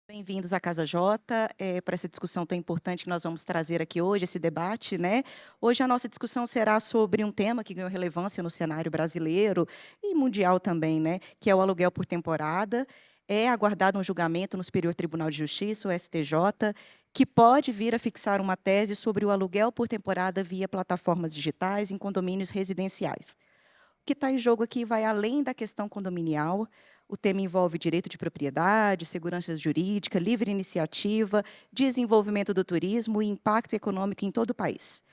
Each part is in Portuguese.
Bem-vindos à Casa Jota, para essa discussão tão importante que nós vamos trazer aqui hoje, esse debate, né? Hoje a nossa discussão será sobre um tema que ganhou relevância no cenário brasileiro e mundial também, né? Que é o aluguel por temporada. É aguardado um julgamento no Superior Tribunal de Justiça, o STJ, que pode vir a fixar uma tese sobre o aluguel por temporada via plataformas digitais em condomínios residenciais. O que está em jogo aqui vai além da questão condominial. O tema envolve direito de propriedade, segurança jurídica, livre iniciativa, desenvolvimento do turismo e impacto econômico em todo o país.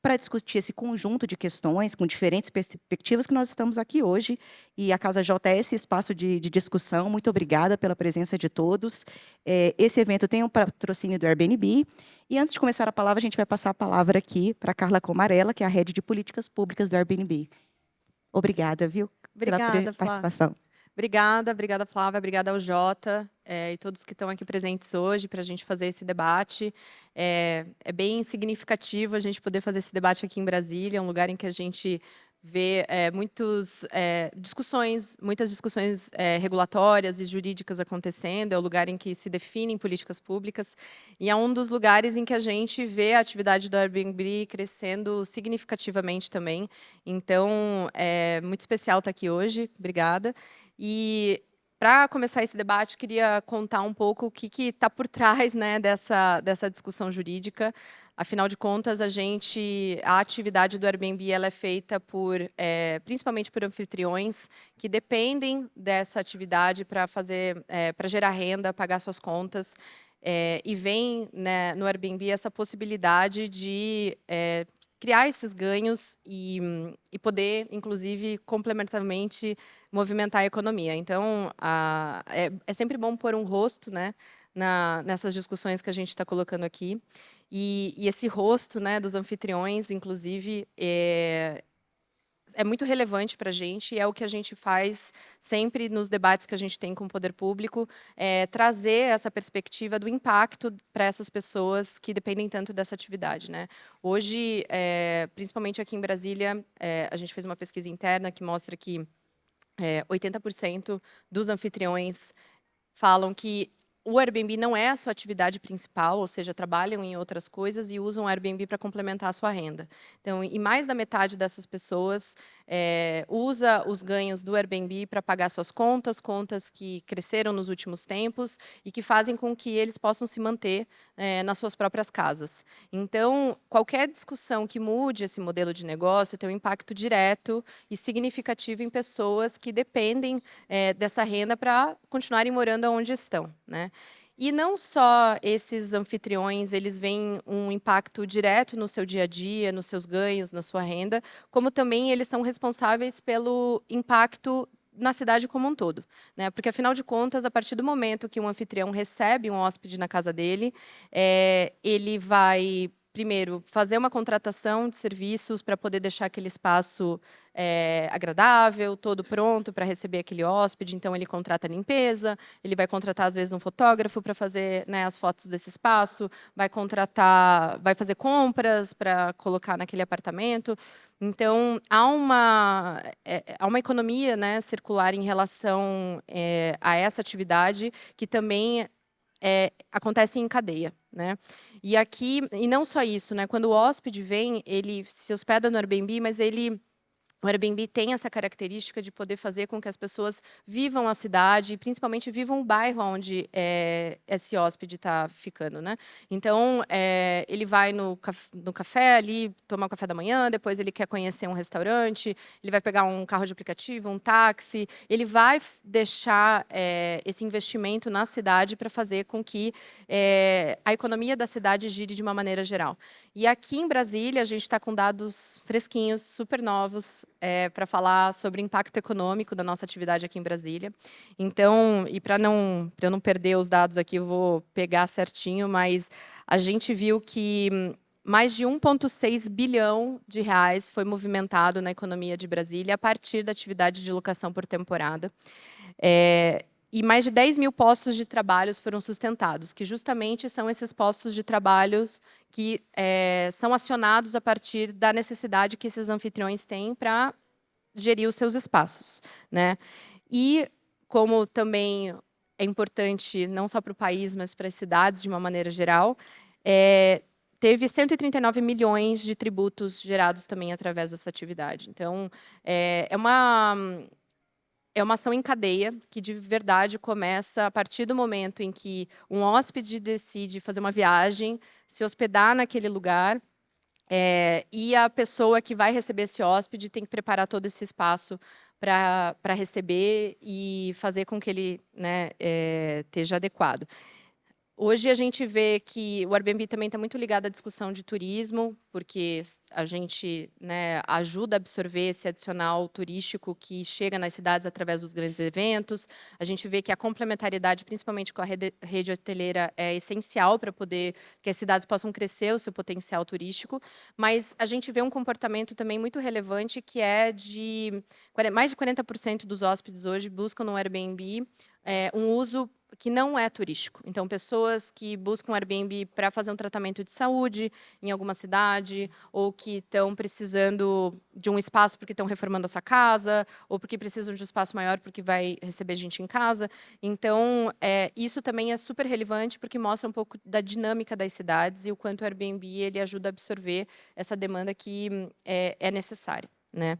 Para discutir esse conjunto de questões com diferentes perspectivas que nós estamos aqui hoje, e a Casa J é esse espaço de discussão. Muito obrigada pela presença de todos. Esse evento tem um patrocínio do Airbnb. E antes de começar a palavra, a gente vai passar a palavra aqui para a Carla Comarella, que é a Rede de Políticas Públicas do Airbnb. Obrigada, viu, pela Obrigada, Flá. participação. Obrigada, Flávia, obrigada ao Jota e todos que estão aqui presentes hoje para a gente fazer esse debate. É bem significativo a gente poder fazer esse debate aqui em Brasília, um lugar em que a gente vê muitas discussões regulatórias e jurídicas acontecendo, é o lugar em que se definem políticas públicas, e é um dos lugares em que a gente vê a atividade do Airbnb crescendo significativamente também. Então, é muito especial estar aqui hoje, obrigada. E para começar esse debate, queria contar um pouco o que está por trás, né, dessa discussão jurídica. Afinal de contas, a atividade do Airbnb ela é feita principalmente por anfitriões que dependem dessa atividade para gerar renda, pagar suas contas. E vem, né, no Airbnb essa possibilidade de criar esses ganhos e poder, inclusive, complementarmente movimentar a economia. Então, é sempre bom pôr um rosto, né, nessas discussões que a gente está colocando aqui. E esse rosto, né, dos anfitriões, inclusive, é muito relevante para a gente, e é o que a gente faz sempre nos debates que a gente tem com o poder público, trazer essa perspectiva do impacto para essas pessoas que dependem tanto dessa atividade, né? Hoje, principalmente aqui em Brasília, a gente fez uma pesquisa interna que mostra que 80% dos anfitriões falam que o Airbnb não é a sua atividade principal, ou seja, trabalham em outras coisas e usam o Airbnb para complementar a sua renda. Então, e mais da metade dessas pessoas usa os ganhos do Airbnb para pagar suas contas que cresceram nos últimos tempos e que fazem com que eles possam se manter nas suas próprias casas. Então, qualquer discussão que mude esse modelo de negócio tem um impacto direto e significativo em pessoas que dependem dessa renda para continuarem morando onde estão, né? E não só esses anfitriões, eles veem um impacto direto no seu dia a dia, nos seus ganhos, na sua renda, como também eles são responsáveis pelo impacto na cidade como um todo, né? Porque, afinal de contas, a partir do momento que um anfitrião recebe um hóspede na casa dele, ele vai, primeiro, fazer uma contratação de serviços para poder deixar aquele espaço agradável, todo pronto para receber aquele hóspede. Então, ele contrata a limpeza, ele vai contratar, às vezes, um fotógrafo para fazer, né, as fotos desse espaço, vai fazer compras para colocar naquele apartamento. Então, há uma economia, né, circular em relação a essa atividade que também acontece em cadeia, né? E não só isso, né? Quando o hóspede vem, ele se hospeda no Airbnb, mas o Airbnb tem essa característica de poder fazer com que as pessoas vivam a cidade e, principalmente, vivam o bairro onde esse hóspede está ficando, né? Então, ele vai no café ali, tomar o café da manhã, depois ele quer conhecer um restaurante, ele vai pegar um carro de aplicativo, um táxi, ele vai deixar esse investimento na cidade para fazer com que a economia da cidade gire de uma maneira geral. E aqui em Brasília, a gente está com dados fresquinhos, super novos, para falar sobre o impacto econômico da nossa atividade aqui em Brasília. Então, e para eu não perder os dados aqui, eu vou pegar certinho, mas a gente viu que mais de 1,6 bilhão de reais foi movimentado na economia de Brasília a partir da atividade de locação por temporada. E mais de 10 mil postos de trabalho foram sustentados, que justamente são esses postos de trabalho que são acionados a partir da necessidade que esses anfitriões têm para gerir os seus espaços, né? E como também é importante não só para o país, mas para as cidades de uma maneira geral, teve 139 milhões de tributos gerados também através dessa atividade. Então, é uma ação em cadeia que, de verdade, começa a partir do momento em que um hóspede decide fazer uma viagem, se hospedar naquele lugar, e a pessoa que vai receber esse hóspede tem que preparar todo esse espaço para receber e fazer com que ele, né, esteja adequado. Hoje a gente vê que o Airbnb também está muito ligado à discussão de turismo, porque a gente, né, ajuda a absorver esse adicional turístico que chega nas cidades através dos grandes eventos. A gente vê que a complementariedade, principalmente com a rede hoteleira, é essencial para poder que as cidades possam crescer o seu potencial turístico. Mas a gente vê um comportamento também muito relevante, que é de mais de 40% dos hóspedes hoje buscam no Airbnb um uso que não é turístico. Então, pessoas que buscam Airbnb para fazer um tratamento de saúde em alguma cidade, ou que estão precisando de um espaço porque estão reformando a sua casa, ou porque precisam de um espaço maior porque vai receber gente em casa. Então, isso também é super relevante, porque mostra um pouco da dinâmica das cidades e o quanto o Airbnb ele ajuda a absorver essa demanda que é necessária, né?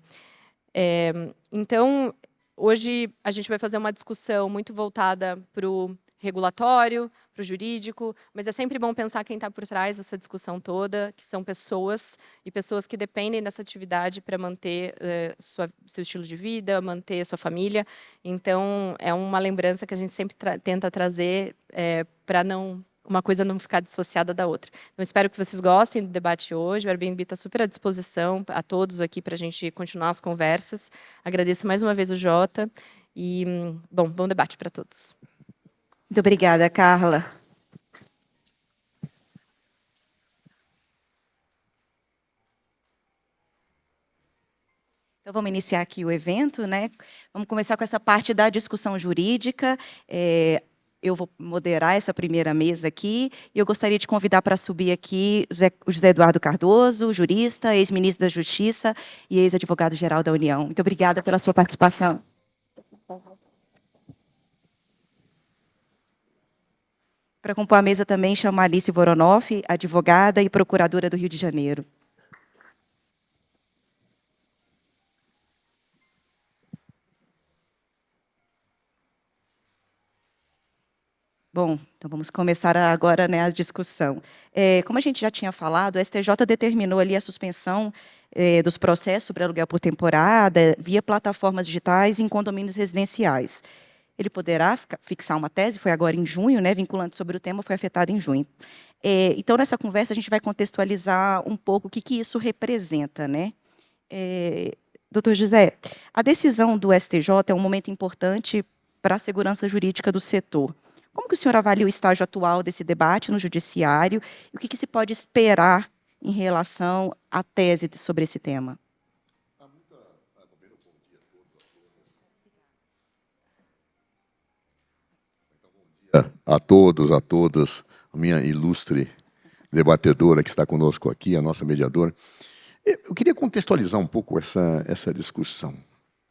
Então, hoje a gente vai fazer uma discussão muito voltada para o regulatório, para o jurídico, mas é sempre bom pensar quem está por trás dessa discussão toda, que são pessoas, e pessoas que dependem dessa atividade para manter seu estilo de vida, manter sua família. Então, é uma lembrança que a gente sempre tenta trazer para uma coisa não ficar dissociada da outra. Então, espero que vocês gostem do debate hoje. O Airbnb está super à disposição a todos aqui para a gente continuar as conversas. Agradeço mais uma vez o Jota e, bom debate para todos. Muito obrigada, Carla. Então, vamos iniciar aqui o evento, né? Vamos começar com essa parte da discussão jurídica. Eu vou moderar essa primeira mesa aqui, e eu gostaria de convidar para subir aqui o José Eduardo Cardoso, jurista, ex-ministro da Justiça e ex-advogado-geral da União. Muito obrigada pela sua participação. Para compor a mesa também, chamo a Alice Voronoff, advogada e procuradora do Rio de Janeiro. Bom, então vamos começar agora, né, a discussão. Como a gente já tinha falado, o STJ determinou ali a suspensão dos processos sobre aluguel por temporada via plataformas digitais em condomínios residenciais. Ele poderá fixar uma tese, foi agora em junho, né, vinculante sobre o tema, foi afetado em junho. Então, nessa conversa, a gente vai contextualizar um pouco o que isso representa, né? Doutor José, a decisão do STJ é um momento importante para a segurança jurídica do setor. Como que o senhor avalia o estágio atual desse debate no judiciário e o que se pode esperar em relação à tese sobre esse tema? A todos, a todas, a minha ilustre debatedora que está conosco aqui, a nossa mediadora. Eu queria contextualizar um pouco essa discussão,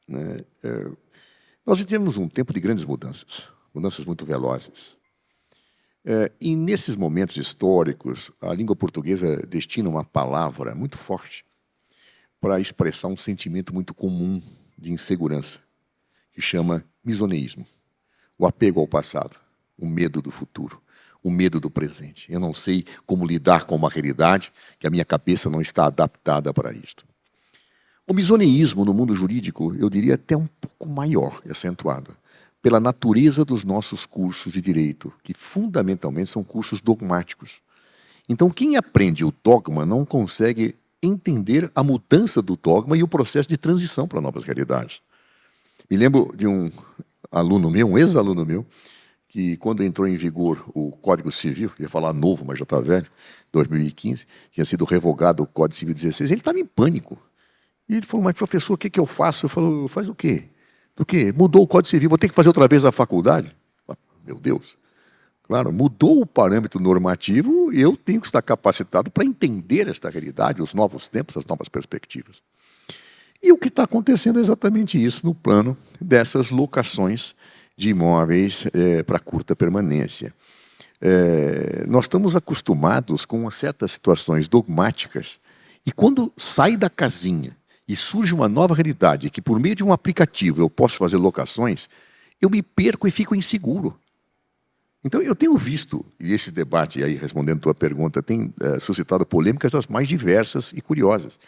né? Nós vivemos um tempo de grandes mudanças muito velozes. E nesses momentos históricos, a língua portuguesa destina uma palavra muito forte para expressar um sentimento muito comum de insegurança, que chama misoneísmo, o apego ao passado, o medo do futuro, o medo do presente. Eu não sei como lidar com uma realidade que a minha cabeça não está adaptada para isto. O misoneísmo no mundo jurídico, eu diria até um pouco maior e acentuado, pela natureza dos nossos cursos de direito, que fundamentalmente são cursos dogmáticos. Então, quem aprende o dogma não consegue entender a mudança do dogma e o processo de transição para novas realidades. Me lembro de um aluno meu, um ex-aluno meu, que quando entrou em vigor o Código Civil, ia falar novo, mas já está velho, 2015, tinha sido revogado o Código Civil 16, ele estava em pânico. E ele falou, mas professor, o que eu faço? Eu falo, faz o quê? Do quê? Mudou o Código Civil, vou ter que fazer outra vez a faculdade? Meu Deus. Claro, mudou o parâmetro normativo e eu tenho que estar capacitado para entender esta realidade, os novos tempos, as novas perspectivas. E o que está acontecendo é exatamente isso no plano dessas locações de imóveis para curta permanência. Nós estamos acostumados com certas situações dogmáticas e quando sai da casinha e surge uma nova realidade que por meio de um aplicativo eu posso fazer locações, eu me perco e fico inseguro. Então, eu tenho visto, e esse debate aí, respondendo a tua pergunta, tem suscitado polêmicas das mais diversas e curiosas.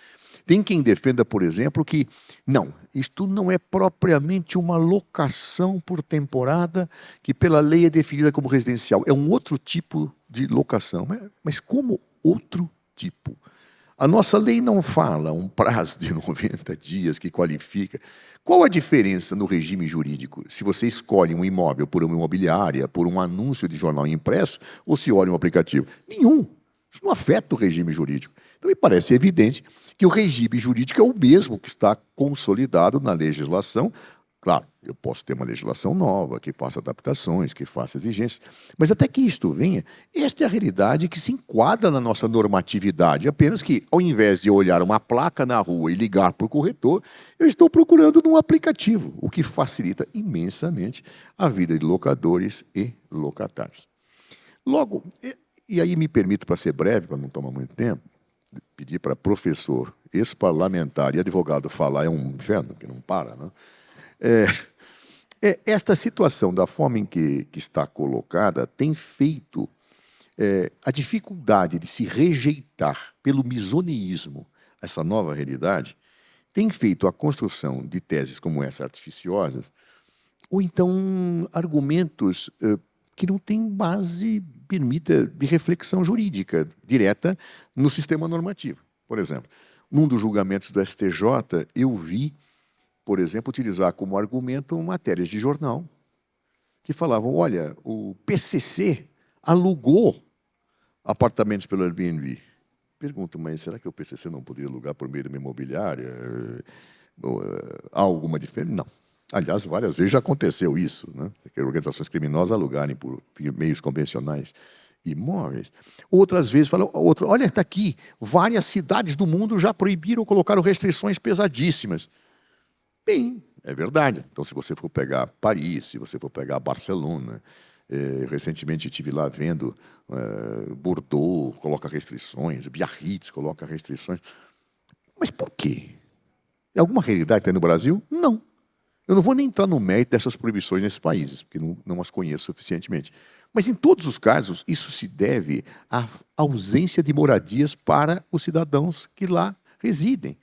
Tem quem defenda, por exemplo, que não, isto não é propriamente uma locação por temporada, que pela lei é definida como residencial. É um outro tipo de locação. Mas como outro tipo? A nossa lei não fala um prazo de 90 dias que qualifica. Qual a diferença no regime jurídico se você escolhe um imóvel por uma imobiliária, por um anúncio de jornal impresso, ou se olha um aplicativo? Nenhum. Isso não afeta o regime jurídico. Então, me parece evidente que o regime jurídico é o mesmo que está consolidado na legislação. Claro, eu posso ter uma legislação nova, que faça adaptações, que faça exigências, mas até que isto venha, esta é a realidade que se enquadra na nossa normatividade, apenas que, ao invés de olhar uma placa na rua e ligar para o corretor, eu estou procurando num aplicativo, o que facilita imensamente a vida de locadores e locatários. Logo, e aí me permito, para ser breve, para não tomar muito tempo, pedir para professor, ex-parlamentar e advogado falar é um inferno, que não para, né? Esta situação, da forma em que está colocada, tem feito a dificuldade de se rejeitar pelo misoneísmo essa nova realidade, tem feito a construção de teses como essa, artificiosas, ou então argumentos que não têm base, permita, de reflexão jurídica direta no sistema normativo. Por exemplo, num dos julgamentos do STJ, eu vi, por exemplo, utilizar como argumento matérias de jornal que falavam, olha, o PCC alugou apartamentos pelo Airbnb. Pergunto, mas será que o PCC não poderia alugar por meio de uma imobiliária? Há alguma diferença? Não. Aliás, várias vezes já aconteceu isso, né? Que organizações criminosas alugarem por meios convencionais imóveis. Outras vezes falam, olha, está aqui, várias cidades do mundo já proibiram ou colocaram restrições pesadíssimas. Bem, é verdade. Então, se você for pegar Paris, se você for pegar Barcelona, recentemente estive lá vendo Bordeaux coloca restrições, Biarritz coloca restrições. Mas por quê? É alguma realidade que tem no Brasil? Não. Eu não vou nem entrar no mérito dessas proibições nesses países, porque não as conheço suficientemente. Mas, em todos os casos, isso se deve à ausência de moradias para os cidadãos que lá residem.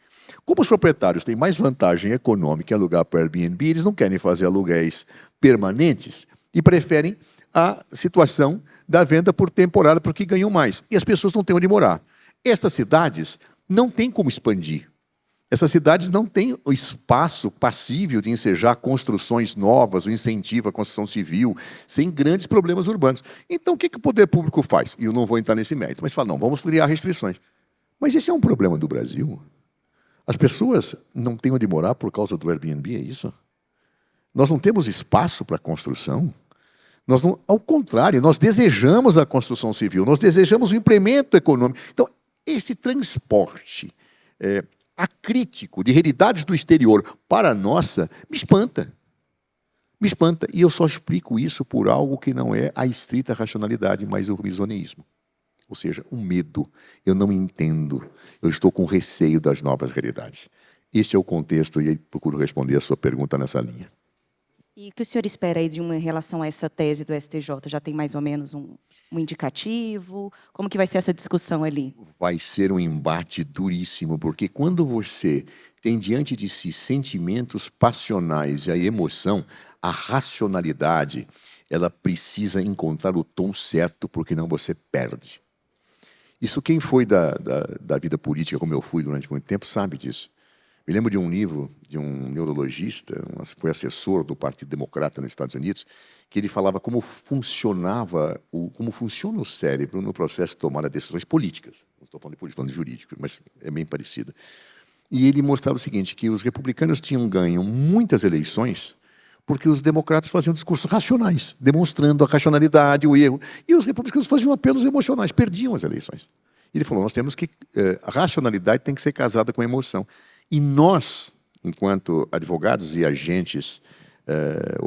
Como os proprietários têm mais vantagem econômica em alugar para Airbnb, eles não querem fazer aluguéis permanentes e preferem a situação da venda por temporada, porque ganham mais. E as pessoas não têm onde morar. Estas cidades não têm como expandir. Essas cidades não têm o espaço passível de ensejar construções novas, o incentivo à construção civil, sem grandes problemas urbanos. Então, o que o poder público faz? E eu não vou entrar nesse mérito, mas fala, não, vamos criar restrições. Mas esse é um problema do Brasil. As pessoas não têm onde morar por causa do Airbnb, é isso? Nós não temos espaço para construção. Ao contrário, nós desejamos a construção civil, nós desejamos o incremento econômico. Então, esse transporte acrítico de realidades do exterior para a nossa me espanta. Me espanta. E eu só explico isso por algo que não é a estrita racionalidade, mas o misoneísmo. Ou seja, um medo. Eu não entendo. Eu estou com receio das novas realidades. Este é o contexto e procuro responder a sua pergunta nessa linha. E o que o senhor espera aí em relação a essa tese do STJ? Já tem mais ou menos um indicativo? Como que vai ser essa discussão ali? Vai ser um embate duríssimo, porque quando você tem diante de si sentimentos passionais e a emoção, a racionalidade, ela precisa encontrar o tom certo, porque não você perde. Isso quem foi da vida política, como eu fui durante muito tempo, sabe disso. Me lembro de um livro de um neurologista, foi assessor do Partido Democrata nos Estados Unidos, que ele falava como funciona o cérebro no processo de tomar decisões políticas. Não estou falando de política, estou falando de jurídico, mas é bem parecido. E ele mostrava o seguinte, que os republicanos tinham ganho muitas eleições porque os democratas faziam discursos racionais, demonstrando a racionalidade, o erro, e os republicanos faziam apelos emocionais, perdiam as eleições. Ele falou, nós temos que... a racionalidade tem que ser casada com a emoção. E nós, enquanto advogados e agentes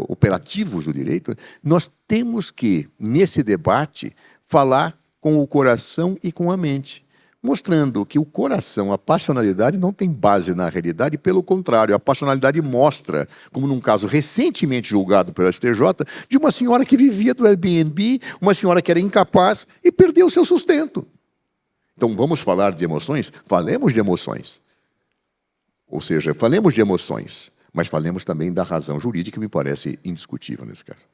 operativos do direito, nós temos que, nesse debate, falar com o coração e com a mente, mostrando que o coração, a passionalidade, não tem base na realidade, pelo contrário, a passionalidade mostra, como num caso recentemente julgado pelo STJ, de uma senhora que vivia do Airbnb, uma senhora que era incapaz e perdeu o seu sustento. Então, vamos falar de emoções? Falemos de emoções. Ou seja, falemos de emoções, mas falemos também da razão jurídica, que me parece indiscutível nesse caso.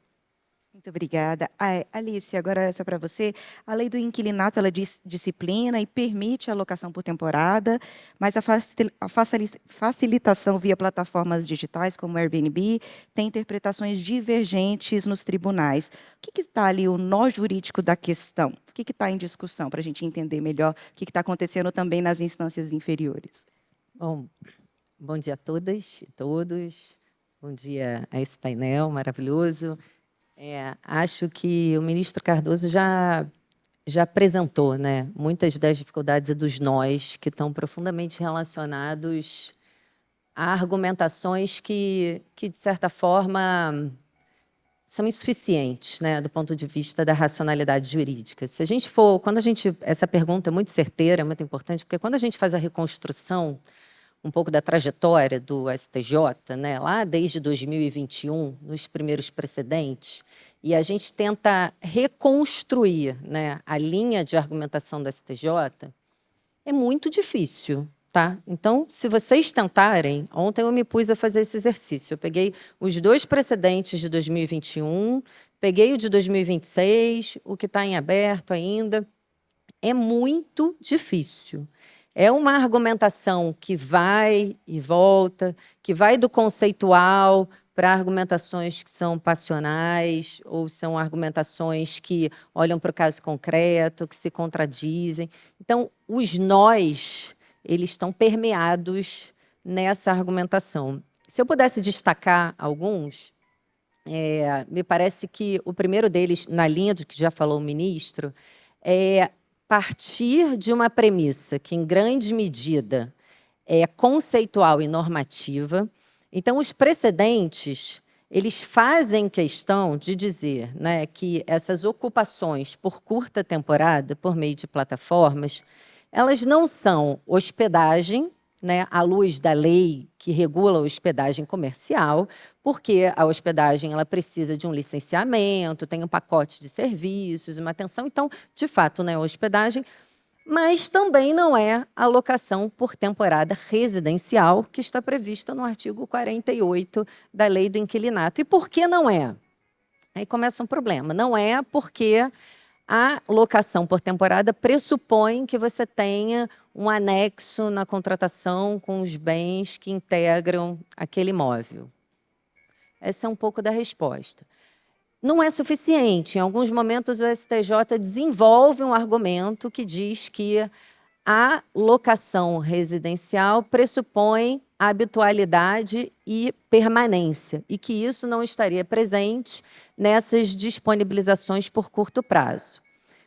Muito obrigada. Alice, agora essa para você. A lei do inquilinato, ela disciplina e permite a locação por temporada, mas a facilitação via plataformas digitais, como o Airbnb, tem interpretações divergentes nos tribunais. O que está ali o nó jurídico da questão? O que está em discussão, para a gente entender melhor o que está acontecendo também nas instâncias inferiores? Bom dia a todas e todos. Bom dia a esse painel maravilhoso. Acho que o ministro Cardoso já apresentou, né, muitas das dificuldades e dos nós que estão profundamente relacionados a argumentações que de certa forma, são insuficientes, né, do ponto de vista da racionalidade jurídica. Se a gente for, essa pergunta é muito certeira, é muito importante, porque quando a gente faz a reconstrução um pouco da trajetória do STJ, né, lá desde 2021, nos primeiros precedentes, e a gente tenta reconstruir, né, a linha de argumentação do STJ, é muito difícil, tá? Então, se vocês tentarem, ontem eu me pus a fazer esse exercício, eu peguei os 2 precedentes de 2021, peguei o de 2026, o que está em aberto ainda, é muito difícil. É uma argumentação que vai e volta, que vai do conceitual para argumentações que são passionais, ou são argumentações que olham para o caso concreto, que se contradizem. Então, os nós, eles estão permeados nessa argumentação. Se eu pudesse destacar alguns, me parece que o primeiro deles, na linha do que já falou o ministro, é partir de uma premissa que, em grande medida, é conceitual e normativa. Então, os precedentes, eles fazem questão de dizer, né, que essas ocupações por curta temporada, por meio de plataformas, elas não são hospedagem, né, à luz da lei que regula a hospedagem comercial, porque a hospedagem ela precisa de um licenciamento, tem um pacote de serviços, uma atenção. Então, de fato, não é hospedagem, mas também não é a locação por temporada residencial, que está prevista no artigo 48 da Lei do Inquilinato. E por que não é? Aí começa um problema. Não é porque a locação por temporada pressupõe que você tenha um anexo na contratação com os bens que integram aquele imóvel. Essa é um pouco da resposta. Não é suficiente. Em alguns momentos, o STJ desenvolve um argumento que diz que a locação residencial pressupõe habitualidade e permanência, e que isso não estaria presente nessas disponibilizações por curto prazo.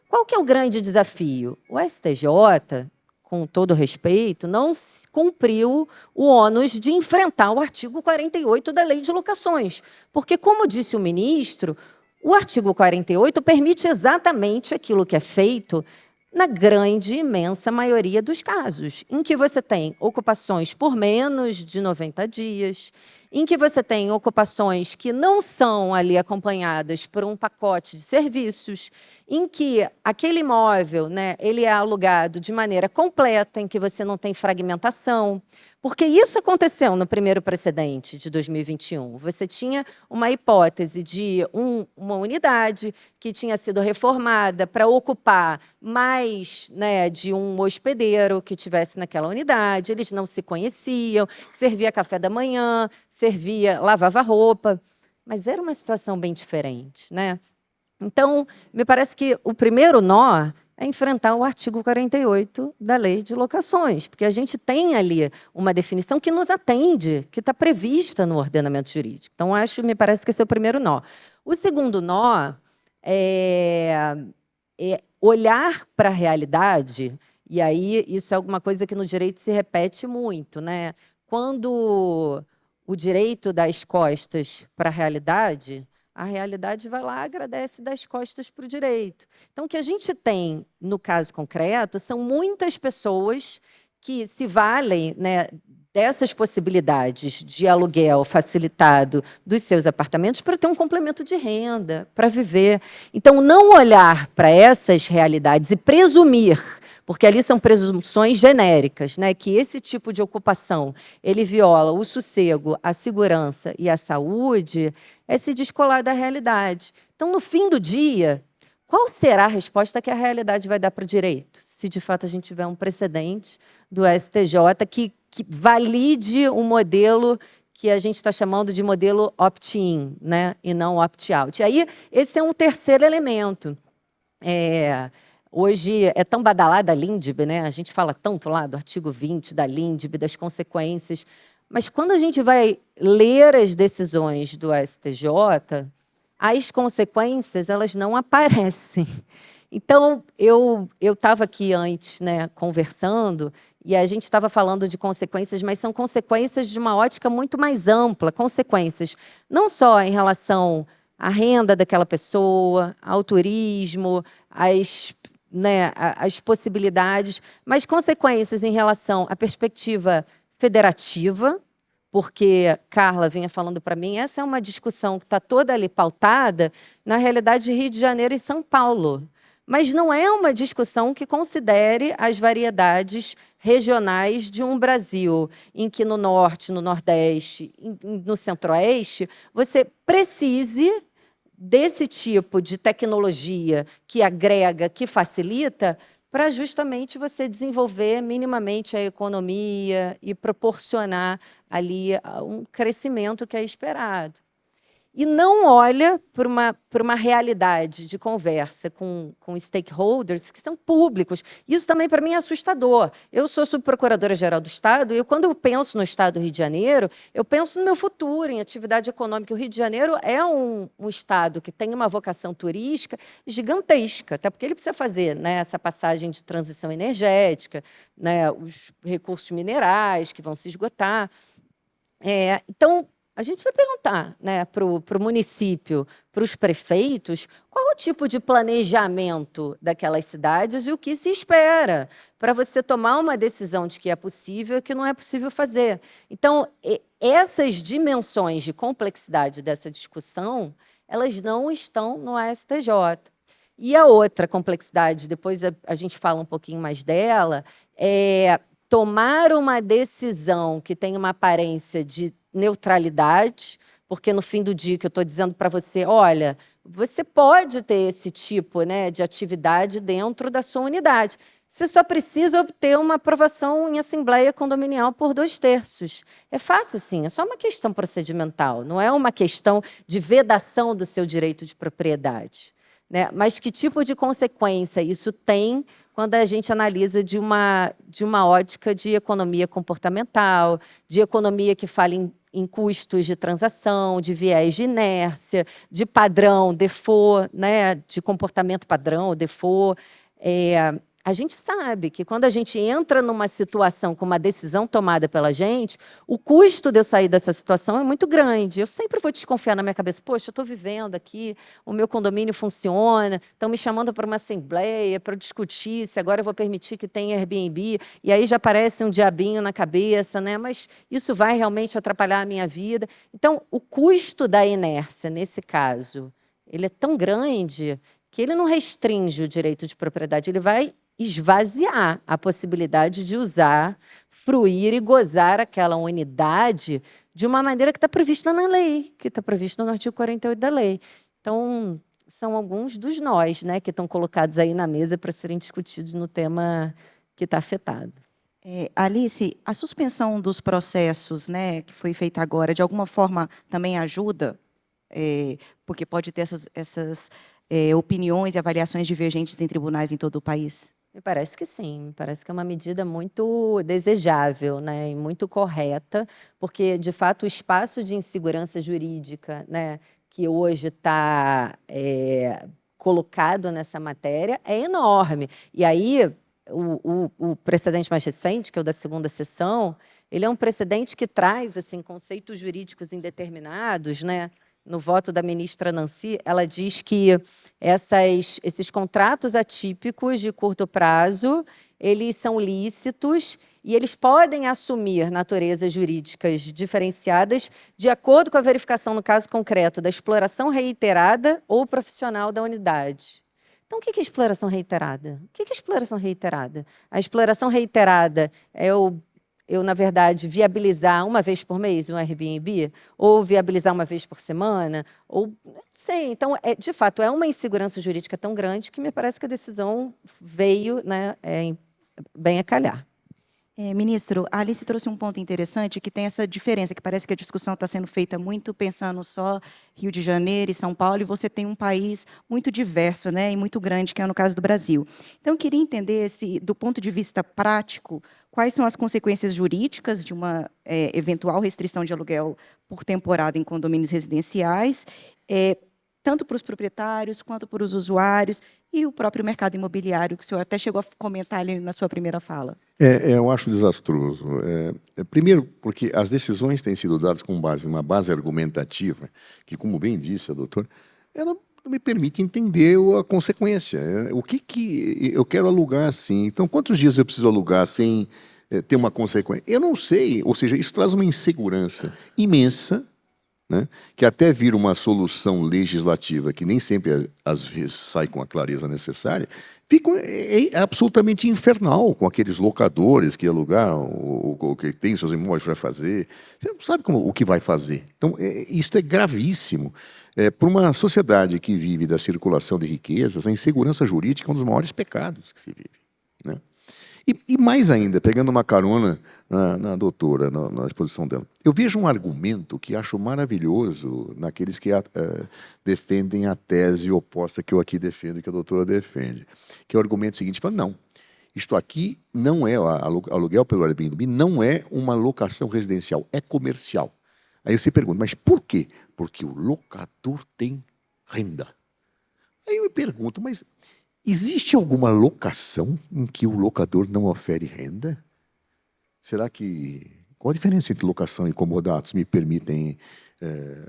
Qual que é o grande desafio? O STJ, com todo respeito, não cumpriu o ônus de enfrentar o artigo 48 da Lei de Locações, porque, como disse o ministro, o artigo 48 permite exatamente aquilo que é feito na grande, imensa maioria dos casos, em que você tem ocupações por menos de 90 dias, em que você tem ocupações que não são ali acompanhadas por um pacote de serviços, em que aquele imóvel, né, ele é alugado de maneira completa, em que você não tem fragmentação, porque isso aconteceu no primeiro precedente de 2021. Você tinha uma hipótese de uma unidade que tinha sido reformada para ocupar mais, né, de um hospedeiro que tivesse naquela unidade. Eles não se conheciam, servia café da manhã, lavava roupa, mas era uma situação bem diferente, né? Então, me parece que o primeiro nó é enfrentar o artigo 48 da Lei de Locações, porque a gente tem ali uma definição que nos atende, que está prevista no ordenamento jurídico. Então, me parece que esse é o primeiro nó. O segundo nó é olhar para a realidade, e aí isso é alguma coisa que no direito se repete muito, né? Quando o direito dá as costas para a realidade vai lá, agradece e dá as costas para o direito. Então, o que a gente tem, no caso concreto, são muitas pessoas que se valem, né, dessas possibilidades de aluguel facilitado dos seus apartamentos para ter um complemento de renda, para viver. Então, não olhar para essas realidades e presumir, porque ali são presunções genéricas, né, que esse tipo de ocupação ele viola o sossego, a segurança e a saúde, é se descolar da realidade. Então, no fim do dia, qual será a resposta que a realidade vai dar para o direito? Se, de fato, a gente tiver um precedente do STJ que valide um modelo que a gente está chamando de modelo opt-in, né, e não opt-out. E aí, esse é um terceiro elemento. Hoje é tão badalada a LINDB, né? A gente fala tanto lá do artigo 20 da LINDB, das consequências, mas quando a gente vai ler as decisões do STJ, as consequências elas não aparecem. Então, eu estava aqui antes, né, conversando, e a gente estava falando de consequências, mas são consequências de uma ótica muito mais ampla, consequências não só em relação à renda daquela pessoa, ao turismo, às possibilidades, mas consequências em relação à perspectiva federativa, porque Carla vinha falando para mim, essa é uma discussão que está toda ali pautada na realidade de Rio de Janeiro e São Paulo. Mas não é uma discussão que considere as variedades regionais de um Brasil, em que no Norte, no Nordeste, no Centro-Oeste, você precise desse tipo de tecnologia que agrega, que facilita, para justamente você desenvolver minimamente a economia e proporcionar ali um crescimento que é esperado. E não olha para uma realidade de conversa com stakeholders que são públicos. Isso também, para mim, é assustador. Eu sou subprocuradora-geral do Estado e quando eu penso no Estado do Rio de Janeiro, eu penso no meu futuro, em atividade econômica. O Rio de Janeiro é um Estado que tem uma vocação turística gigantesca, até porque ele precisa fazer, né, essa passagem de transição energética, né, os recursos minerais que vão se esgotar. Então, a gente precisa perguntar, né, para o município, para os prefeitos, qual o tipo de planejamento daquelas cidades e o que se espera para você tomar uma decisão de que é possível e que não é possível fazer. Então, essas dimensões de complexidade dessa discussão, elas não estão no STJ. E a outra complexidade, depois a gente fala um pouquinho mais dela, é tomar uma decisão que tem uma aparência de neutralidade, porque no fim do dia que eu estou dizendo para você, olha, você pode ter esse tipo, né, de atividade dentro da sua unidade. Você só precisa obter uma aprovação em assembleia condominial por 2/3. É fácil, sim, é só uma questão procedimental, não é uma questão de vedação do seu direito de propriedade, né? Mas que tipo de consequência isso tem quando a gente analisa de uma ótica de economia comportamental, de economia que fala em custos de transação, de viés de inércia, de padrão, default, né, de comportamento padrão, default. A gente sabe que quando a gente entra numa situação com uma decisão tomada pela gente, o custo de eu sair dessa situação é muito grande. Eu sempre vou desconfiar na minha cabeça, poxa, eu estou vivendo aqui, o meu condomínio funciona, estão me chamando para uma assembleia, para discutir se agora eu vou permitir que tenha Airbnb, e aí já aparece um diabinho na cabeça, né? Mas isso vai realmente atrapalhar a minha vida. Então, o custo da inércia, nesse caso, ele é tão grande que ele não restringe o direito de propriedade, ele vai esvaziar a possibilidade de usar, fruir e gozar aquela unidade de uma maneira que está prevista na lei, que está prevista no artigo 48 da lei. Então, são alguns dos nós, né, que estão colocados aí na mesa para serem discutidos no tema que está afetado. Alice, a suspensão dos processos, né, que foi feita agora, de alguma forma também ajuda? Porque pode ter essas opiniões e avaliações divergentes em tribunais em todo o país? Me parece que sim, me parece que é uma medida muito desejável, né, e muito correta, porque, de fato, o espaço de insegurança jurídica, né, que hoje está colocado nessa matéria é enorme. E aí, o precedente mais recente, que é o da segunda sessão, ele é um precedente que traz assim, conceitos jurídicos indeterminados, né? No voto da ministra Nancy, ela diz que esses contratos atípicos de curto prazo, eles são lícitos e eles podem assumir naturezas jurídicas diferenciadas de acordo com a verificação, no caso concreto, da exploração reiterada ou profissional da unidade. Então, o que é exploração reiterada? O que é exploração reiterada? A exploração reiterada é eu, na verdade, viabilizar uma vez por mês um Airbnb, ou viabilizar uma vez por semana, ou não sei. Então, de fato, é uma insegurança jurídica tão grande que me parece que a decisão veio, né, bem a calhar. Ministro, a Alice trouxe um ponto interessante que tem essa diferença, que parece que a discussão está sendo feita muito pensando só Rio de Janeiro e São Paulo, e você tem um país muito diverso, né, e muito grande, que é no caso do Brasil. Então, eu queria entender, do ponto de vista prático, quais são as consequências jurídicas de uma eventual restrição de aluguel por temporada em condomínios residenciais, tanto para os proprietários quanto para os usuários, e o próprio mercado imobiliário, que o senhor até chegou a comentar ali na sua primeira fala. Eu acho desastroso. Primeiro, porque as decisões têm sido dadas com base numa base argumentativa, que, como bem disse a doutora, ela não me permite entender a consequência. O que eu quero alugar assim? Então, quantos dias eu preciso alugar sem ter uma consequência? Eu não sei. Ou seja, isso traz uma insegurança imensa, né, que até vira uma solução legislativa que nem sempre, às vezes, sai com a clareza necessária, fica absolutamente infernal com aqueles locadores que alugaram, ou que têm seus imóveis para fazer. Você não sabe o que vai fazer. Então, isso é gravíssimo. Para uma sociedade que vive da circulação de riquezas, a insegurança jurídica é um dos maiores pecados que se vive, né? E mais ainda, pegando uma carona na doutora, na exposição dela, eu vejo um argumento que acho maravilhoso naqueles que defendem a tese oposta que eu aqui defendo, que a doutora defende, que é o argumento seguinte, fala, não, isto aqui não é, aluguel pelo Airbnb não é uma locação residencial, é comercial. Aí você pergunta, mas por quê? Porque o locador tem renda. Aí eu me pergunto, mas existe alguma locação em que o locador não ofere renda? Será que... Qual a diferença entre locação e comodatos? Me permitem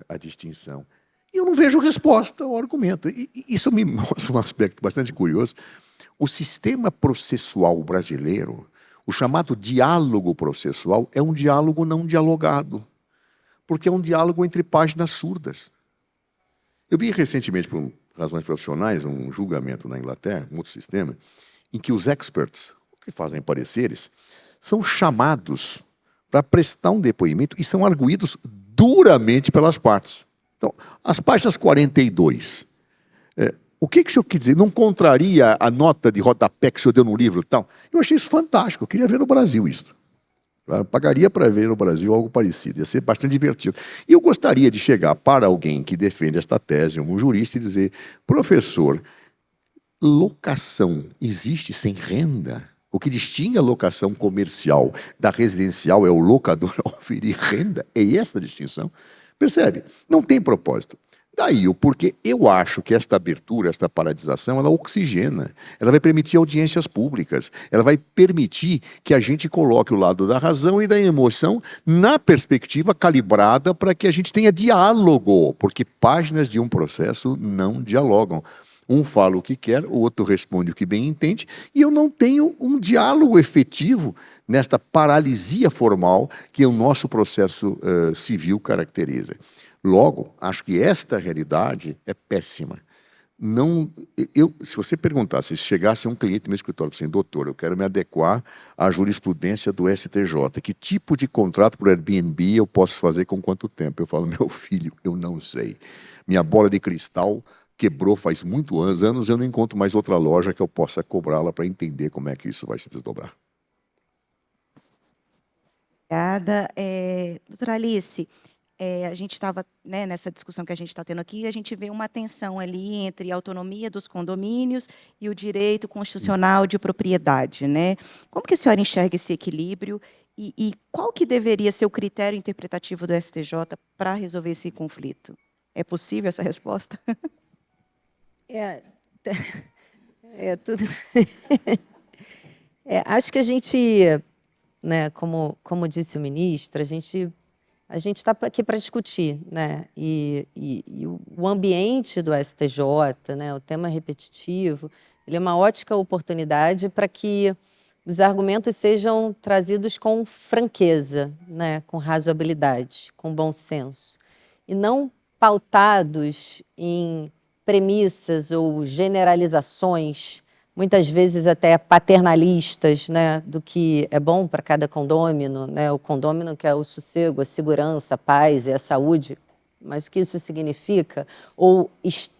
a distinção. E eu não vejo resposta ao argumento. E isso me mostra um aspecto bastante curioso. O sistema processual brasileiro, o chamado diálogo processual, é um diálogo não dialogado, porque é um diálogo entre páginas surdas. Eu vi recentemente, por razões profissionais, um julgamento na Inglaterra, um outro sistema, em que os experts, que fazem pareceres, são chamados para prestar um depoimento e são arguídos duramente pelas partes. Então, as páginas 42, o que o senhor quer dizer? Não contraria a nota de rodapé que o senhor deu no livro e tal? Eu achei isso fantástico, eu queria ver no Brasil isso. Eu pagaria para ver no Brasil algo parecido, ia ser bastante divertido. E eu gostaria de chegar para alguém que defende esta tese, um jurista, e dizer, professor, locação existe sem renda? O que distingue a locação comercial da residencial é o locador oferir renda? É essa a distinção? Percebe? Não tem propósito. Daí o porquê eu acho que esta abertura, esta paralisação, ela oxigena, ela vai permitir audiências públicas, ela vai permitir que a gente coloque o lado da razão e da emoção na perspectiva calibrada para que a gente tenha diálogo, porque páginas de um processo não dialogam. Um fala o que quer, o outro responde o que bem entende, e eu não tenho um diálogo efetivo nesta paralisia formal que o nosso processo civil caracteriza. Logo, acho que esta realidade é péssima. Não, se você perguntasse, se chegasse um cliente no meu escritório assim, doutor, eu quero me adequar à jurisprudência do STJ, que tipo de contrato por Airbnb eu posso fazer com quanto tempo? Eu falo, meu filho, eu não sei. Minha bola de cristal quebrou faz muitos anos, eu não encontro mais outra loja que eu possa cobrá-la para entender como é que isso vai se desdobrar. Obrigada. Doutora Alice, a gente estava, né, nessa discussão que a gente está tendo aqui, a gente vê uma tensão ali entre a autonomia dos condomínios e o direito constitucional de propriedade, né? Como que a senhora enxerga esse equilíbrio e qual que deveria ser o critério interpretativo do STJ para resolver esse conflito? É possível essa resposta? Tudo... Acho que a gente, né, como disse o ministro, a gente está aqui para discutir, né? E o ambiente do STJ, né, o tema repetitivo, ele é uma ótima oportunidade para que os argumentos sejam trazidos com franqueza, né, com razoabilidade, com bom senso, e não pautados em premissas ou generalizações, muitas vezes até paternalistas, né, do que é bom para cada condômino, né, o condômino que é o sossego, a segurança, a paz e a saúde, mas o que isso significa? Ou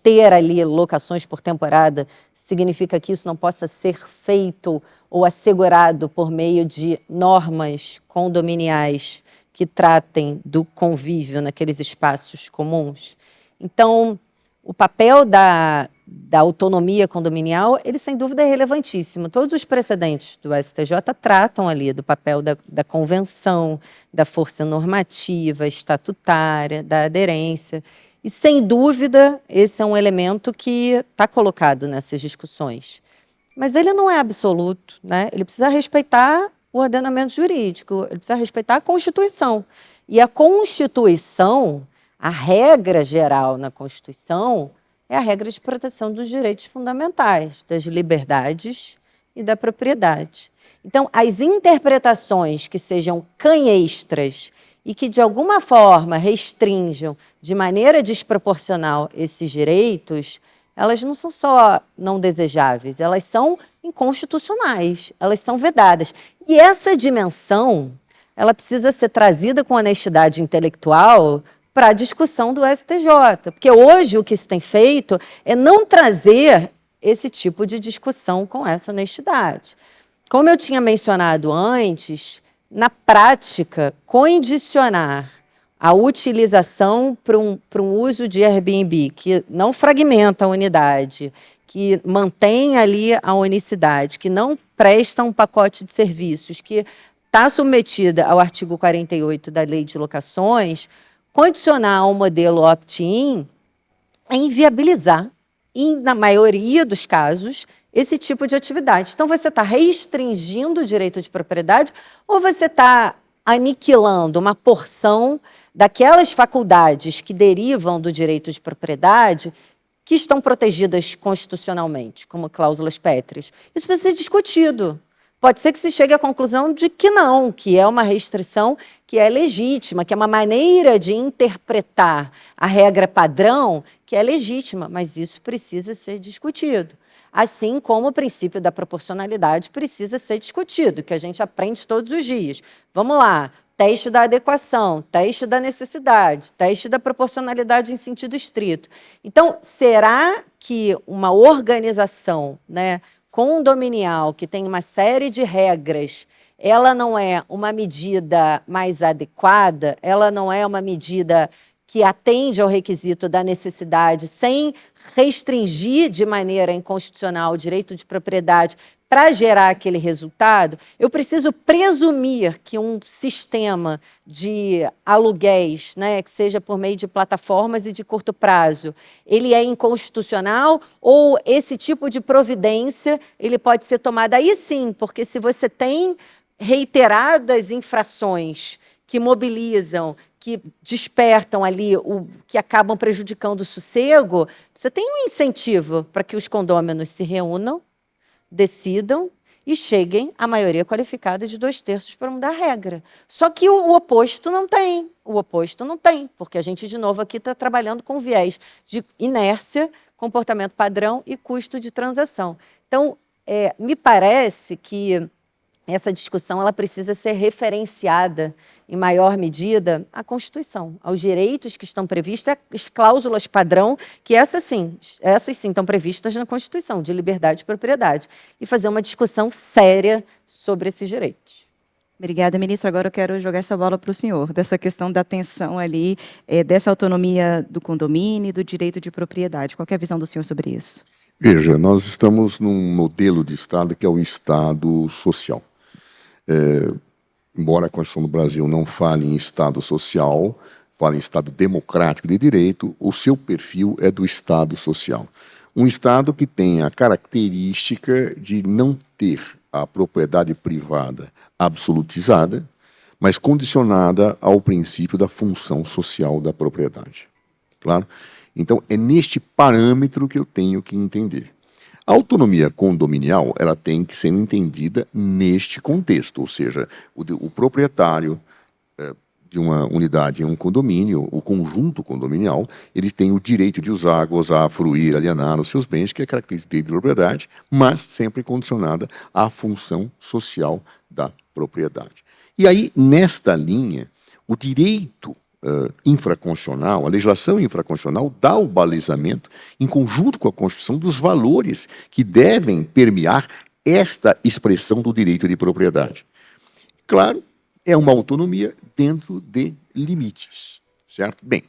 ter ali locações por temporada significa que isso não possa ser feito ou assegurado por meio de normas condominiais que tratem do convívio naqueles espaços comuns? Então, o papel da autonomia condominial, ele sem dúvida é relevantíssimo. Todos os precedentes do STJ tratam ali do papel da convenção, da força normativa, estatutária, da aderência. E, sem dúvida, esse é um elemento que está colocado nessas discussões. Mas ele não é absoluto, né? Ele precisa respeitar o ordenamento jurídico, ele precisa respeitar a Constituição. E a Constituição, a regra geral na Constituição, é a regra de proteção dos direitos fundamentais, das liberdades e da propriedade. Então, as interpretações que sejam canhestras e que, de alguma forma, restringam de maneira desproporcional esses direitos, elas não são só não desejáveis, elas são inconstitucionais, elas são vedadas. E essa dimensão, ela precisa ser trazida com honestidade intelectual para a discussão do STJ, porque hoje o que se tem feito é não trazer esse tipo de discussão com essa honestidade. Como eu tinha mencionado antes, na prática, condicionar a utilização para um uso de Airbnb que não fragmenta a unidade, que mantém ali a unicidade, que não presta um pacote de serviços, que está submetida ao artigo 48 da Lei de Locações, condicionar ao modelo opt-in é inviabilizar, na maioria dos casos, esse tipo de atividade. Então, você está restringindo o direito de propriedade ou você está aniquilando uma porção daquelas faculdades que derivam do direito de propriedade que estão protegidas constitucionalmente, como cláusulas pétreas. Isso precisa ser discutido. Pode ser que se chegue à conclusão de que não, que é uma restrição que é legítima, que é uma maneira de interpretar a regra padrão que é legítima, mas isso precisa ser discutido. Assim como o princípio da proporcionalidade precisa ser discutido, que a gente aprende todos os dias. Vamos lá, teste da adequação, teste da necessidade, teste da proporcionalidade em sentido estrito. Então, será que uma organização, né, condominial, que tem uma série de regras, ela não é uma medida mais adequada, ela não é uma medida que atende ao requisito da necessidade, sem restringir de maneira inconstitucional o direito de propriedade para gerar aquele resultado? Eu preciso presumir que um sistema de aluguéis, né, que seja por meio de plataformas e de curto prazo, ele é inconstitucional ou esse tipo de providência ele pode ser tomado aí sim, porque se você tem reiteradas infrações que mobilizam, que despertam ali, que acabam prejudicando o sossego, você tem um incentivo para que os condôminos se reúnam, decidam e cheguem à maioria qualificada de 2/3 para mudar a regra. Só que o oposto não tem. O oposto não tem, porque a gente, de novo, aqui está trabalhando com viés de inércia, comportamento padrão e custo de transação. Então, me parece que essa discussão ela precisa ser referenciada, em maior medida, à Constituição, aos direitos que estão previstos, às cláusulas padrão, que essas sim estão previstas na Constituição, de liberdade e propriedade, e fazer uma discussão séria sobre esses direitos. Obrigada, ministra. Agora eu quero jogar essa bola para o senhor, dessa questão da tensão ali, dessa autonomia do condomínio e do direito de propriedade. Qual é a visão do senhor sobre isso? Veja, nós estamos num modelo de Estado que é o Estado social. Embora a Constituição do Brasil não fale em Estado social, fale em Estado democrático de direito, o seu perfil é do Estado social. Um Estado que tem a característica de não ter a propriedade privada absolutizada, mas condicionada ao princípio da função social da propriedade. Claro? Então, é neste parâmetro que eu tenho que entender. A autonomia condominial, ela tem que ser entendida neste contexto, ou seja, o proprietário de uma unidade em um condomínio, o conjunto condominial, ele tem o direito de usar, gozar, fruir, alienar os seus bens, que é característica de propriedade, mas sempre condicionada à função social da propriedade. E aí, nesta linha, o direito infraconstitucional, a legislação infraconstitucional dá o balizamento, em conjunto com a Constituição, dos valores que devem permear esta expressão do direito de propriedade. Claro, é uma autonomia dentro de limites, certo? Bem,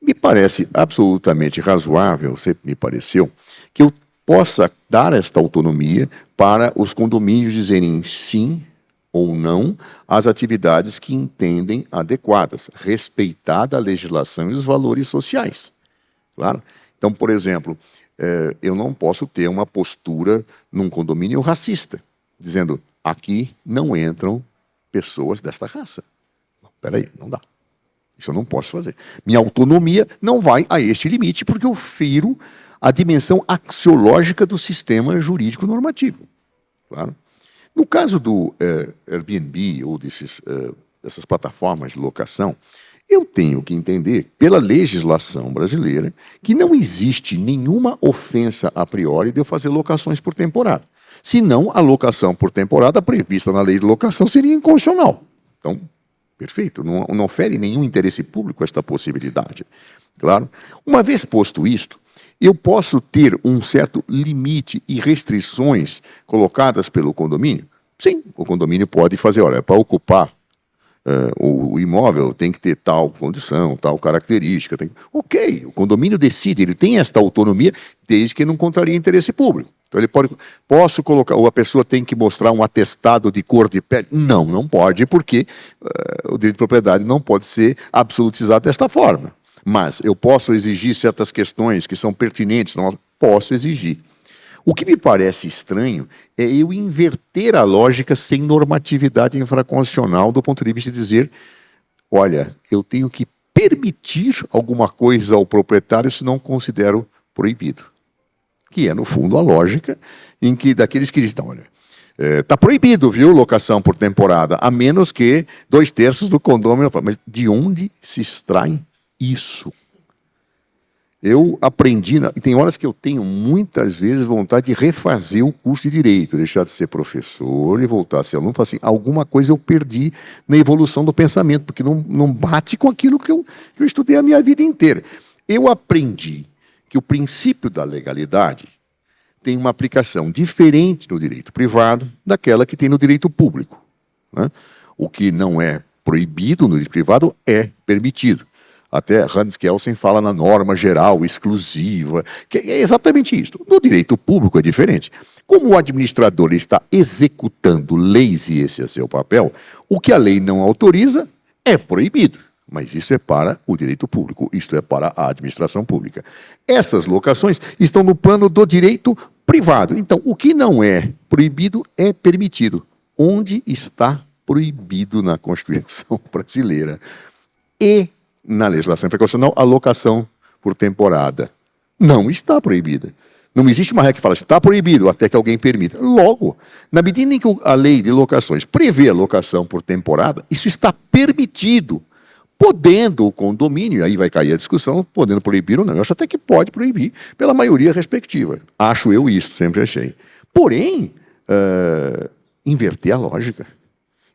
me parece absolutamente razoável, sempre me pareceu, que eu possa dar esta autonomia para os condomínios dizerem sim ou não às atividades que entendem adequadas, respeitada a legislação e os valores sociais. Claro? Então, por exemplo, eu não posso ter uma postura num condomínio racista, dizendo, aqui não entram pessoas desta raça. Espera aí, não dá. Isso eu não posso fazer. Minha autonomia não vai a este limite, porque eu firo a dimensão axiológica do sistema jurídico normativo. Claro? No caso do Airbnb ou dessas plataformas de locação, eu tenho que entender, pela legislação brasileira, que não existe nenhuma ofensa a priori de eu fazer locações por temporada. Senão, a locação por temporada prevista na lei de locação seria inconstitucional. Então, perfeito, não fere nenhum interesse público esta possibilidade. Claro. Uma vez posto isto, eu posso ter um certo limite e restrições colocadas pelo condomínio? Sim, o condomínio pode fazer, olha, para ocupar o imóvel tem que ter tal condição, tal característica. Ok, o condomínio decide, ele tem esta autonomia, desde que não contraria interesse público. Então, ele posso colocar, ou a pessoa tem que mostrar um atestado de cor de pele? Não, não pode, porque o direito de propriedade não pode ser absolutizado desta forma. Mas eu posso exigir certas questões que são pertinentes, não posso exigir. O que me parece estranho é eu inverter a lógica sem normatividade infraconstitucional do ponto de vista de dizer, olha, eu tenho que permitir alguma coisa ao proprietário se não considero proibido. Que é, no fundo, a lógica em que daqueles que dizem, não, olha, está proibido, viu, locação por temporada, a menos que 2/3 do condomínio. Mas de onde se extrai isso? Eu aprendi, e tem horas que eu tenho muitas vezes vontade de refazer o curso de Direito, deixar de ser professor e voltar a ser aluno, falar assim, alguma coisa eu perdi na evolução do pensamento, porque não bate com aquilo que eu estudei a minha vida inteira. Eu aprendi que o princípio da legalidade tem uma aplicação diferente no direito privado daquela que tem no direito público, né? O que não é proibido no direito privado é permitido. Até Hans Kelsen fala na norma geral, exclusiva, que é exatamente isso. No direito público é diferente. Como o administrador está executando leis e esse é seu papel, o que a lei não autoriza é proibido. Mas isso é para o direito público, isto é para a administração pública. Essas locações estão no plano do direito privado. Então, o que não é proibido é permitido. Onde está proibido na Constituição brasileira? E na legislação infraconstitucional, a locação por temporada não está proibida. Não existe uma regra que fala assim, está proibido até que alguém permita. Logo, na medida em que a lei de locações prevê a locação por temporada, isso está permitido. Podendo o condomínio, aí vai cair a discussão, podendo proibir ou não. Eu acho até que pode proibir pela maioria respectiva. Acho eu isso, sempre achei. Porém, inverter a lógica,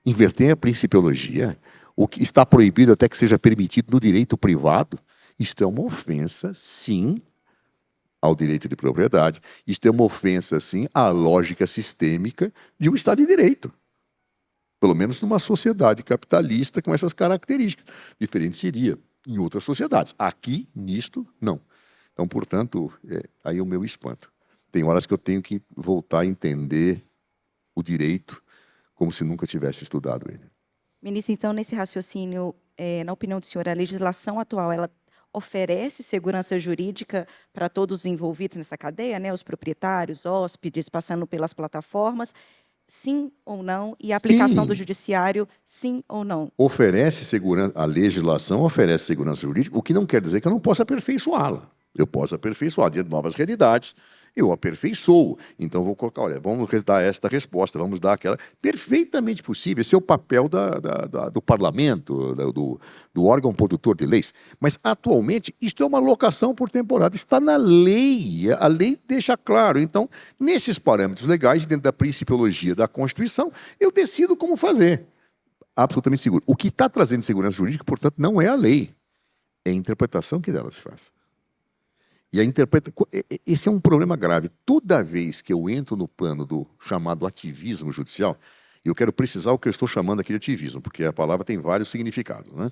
inverter a principiologia, o que está proibido até que seja permitido no direito privado, isto é uma ofensa, sim, ao direito de propriedade. Isto é uma ofensa, sim, à lógica sistêmica de um Estado de Direito. Pelo menos numa sociedade capitalista com essas características. Diferente seria em outras sociedades. Aqui, nisto, não. Então, portanto, aí é o meu espanto. Tem horas que eu tenho que voltar a entender o direito como se nunca tivesse estudado ele. Ministro, então, nesse raciocínio, na opinião do senhor, a legislação atual, ela oferece segurança jurídica para todos os envolvidos nessa cadeia, né? Os proprietários, hóspedes, passando pelas plataformas. sim ou não, e a aplicação do Sim. judiciário, sim ou não. Oferece segurança, a legislação oferece segurança jurídica, o que não quer dizer que eu não possa aperfeiçoá-la. Eu posso aperfeiçoar diante de novas realidades, eu aperfeiçoo. Então, vou colocar, olha, vamos dar esta resposta, vamos dar aquela. Perfeitamente possível, esse é o papel do parlamento, do órgão produtor de leis. Mas, atualmente, isto é uma locação por temporada, está na lei, a lei deixa claro. Então, nesses parâmetros legais, dentro da principiologia da Constituição, eu decido como fazer. Absolutamente seguro. O que está trazendo segurança jurídica, portanto, não é a lei, é a interpretação que dela se faz. E esse é um problema grave. Toda vez que eu entro no plano do chamado ativismo judicial, eu quero precisar o que eu estou chamando aqui de ativismo, porque a palavra tem vários significados, né?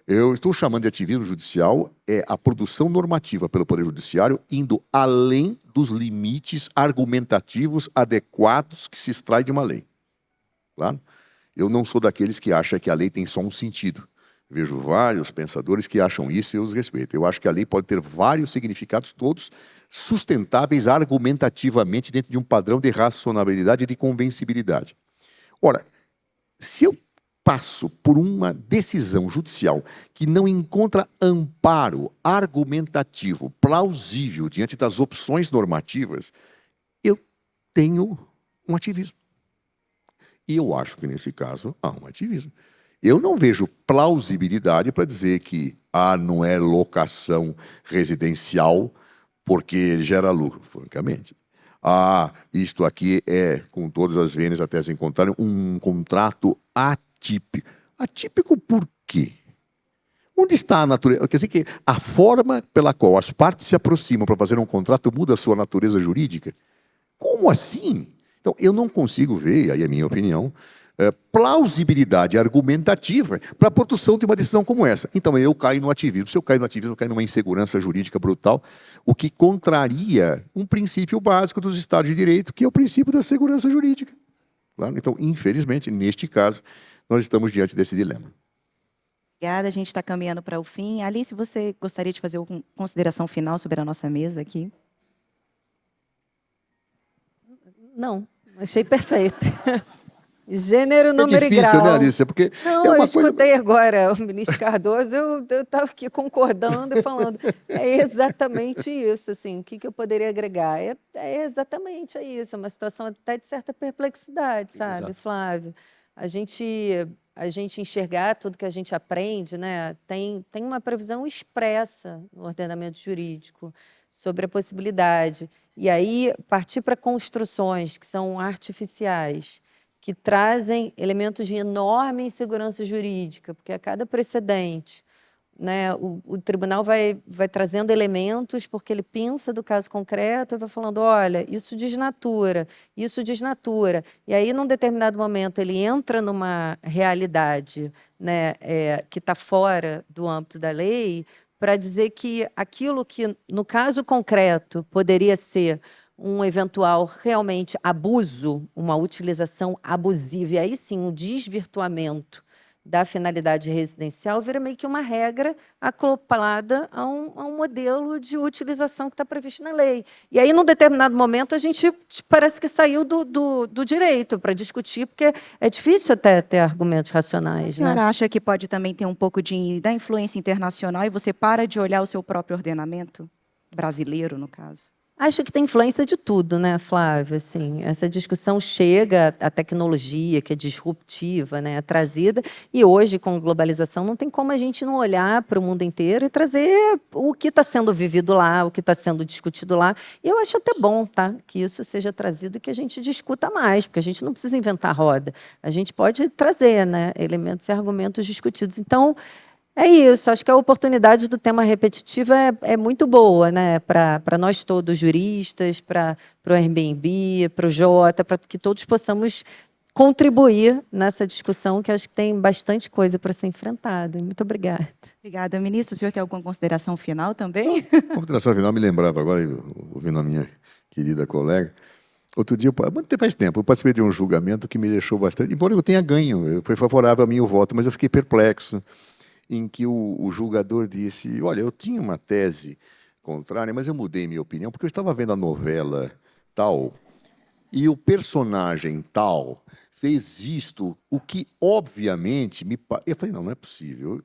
Eu estou chamando de ativismo judicial a produção normativa pelo Poder Judiciário indo além dos limites argumentativos adequados que se extrai de uma lei. Claro? Eu não sou daqueles que acham que a lei tem só um sentido. Vejo vários pensadores que acham isso e eu os respeito. Eu acho que a lei pode ter vários significados, todos sustentáveis argumentativamente dentro de um padrão de racionalidade e de convencibilidade. Ora, se eu passo por uma decisão judicial que não encontra amparo argumentativo, plausível, diante das opções normativas, eu tenho um ativismo. E eu acho que, nesse caso, há um ativismo. Eu não vejo plausibilidade para dizer que não é locação residencial porque gera lucro, francamente. Isto aqui é, com todas as vênias até se encontrarem, um contrato atípico. Atípico por quê? Onde está a natureza? Quer dizer que a forma pela qual as partes se aproximam para fazer um contrato muda a sua natureza jurídica? Como assim? Então, eu não consigo ver, aí é a minha opinião, plausibilidade argumentativa para a produção de uma decisão como essa. Então, eu caio no ativismo. Se eu caio no ativismo, eu caio numa insegurança jurídica brutal, o que contraria um princípio básico dos Estados de Direito, que é o princípio da segurança jurídica. Claro? Então, infelizmente, neste caso, nós estamos diante desse dilema. Obrigada, a gente está caminhando para o fim. Alice, você gostaria de fazer alguma consideração final sobre a nossa mesa aqui? Não, achei perfeito. Gênero, número e difícil, grau. né, Alice? Porque não, é uma eu escutei coisa... agora o ministro Cardoso, eu estava aqui concordando e falando. É exatamente isso, assim, o que eu poderia agregar? É exatamente isso, é uma situação até de certa perplexidade, sabe, Exato. Flávio? A gente enxergar tudo que a gente aprende, né, tem uma previsão expressa no ordenamento jurídico sobre a possibilidade. E aí, partir para construções que são artificiais, que trazem elementos de enorme insegurança jurídica, porque a cada precedente, né, o tribunal vai trazendo elementos porque ele pensa do caso concreto e vai falando, olha, isso desnatura. E aí, num determinado momento, ele entra numa realidade, né, que está fora do âmbito da lei para dizer que aquilo que, no caso concreto, poderia ser um eventual realmente abuso, uma utilização abusiva, e aí sim um desvirtuamento da finalidade residencial, vira meio que uma regra acoplada a um modelo de utilização que está previsto na lei. E aí, num determinado momento, a gente parece que saiu do direito para discutir, porque é difícil até ter argumentos racionais. A senhora né? acha que pode também ter um pouco da influência internacional e você para de olhar o seu próprio ordenamento brasileiro, no caso? Acho que tem influência de tudo, né, Flávia? Assim, essa discussão chega, a tecnologia, que é disruptiva, né, é trazida, e hoje, com a globalização, não tem como a gente não olhar para o mundo inteiro e trazer o que está sendo vivido lá, o que está sendo discutido lá. E eu acho até bom, tá, que isso seja trazido e que a gente discuta mais, porque a gente não precisa inventar roda. A gente pode trazer, né, elementos e argumentos discutidos. Então, é isso, acho que a oportunidade do tema repetitivo é muito boa, né? Para nós todos, juristas, para o Airbnb, para o Jota, para que todos possamos contribuir nessa discussão, que acho que tem bastante coisa para ser enfrentada. Muito obrigada. Obrigada, ministro. O senhor tem alguma consideração final também? A consideração final me lembrava agora, ouvindo a minha querida colega, outro dia, faz tempo, eu participei de um julgamento que me deixou bastante, embora eu tenha ganho, foi favorável a mim o voto, mas eu fiquei perplexo, em que o julgador disse, olha, eu tinha uma tese contrária, mas eu mudei minha opinião, porque eu estava vendo a novela tal, e o personagem tal fez isto, o que obviamente me... Eu falei, não, não é possível.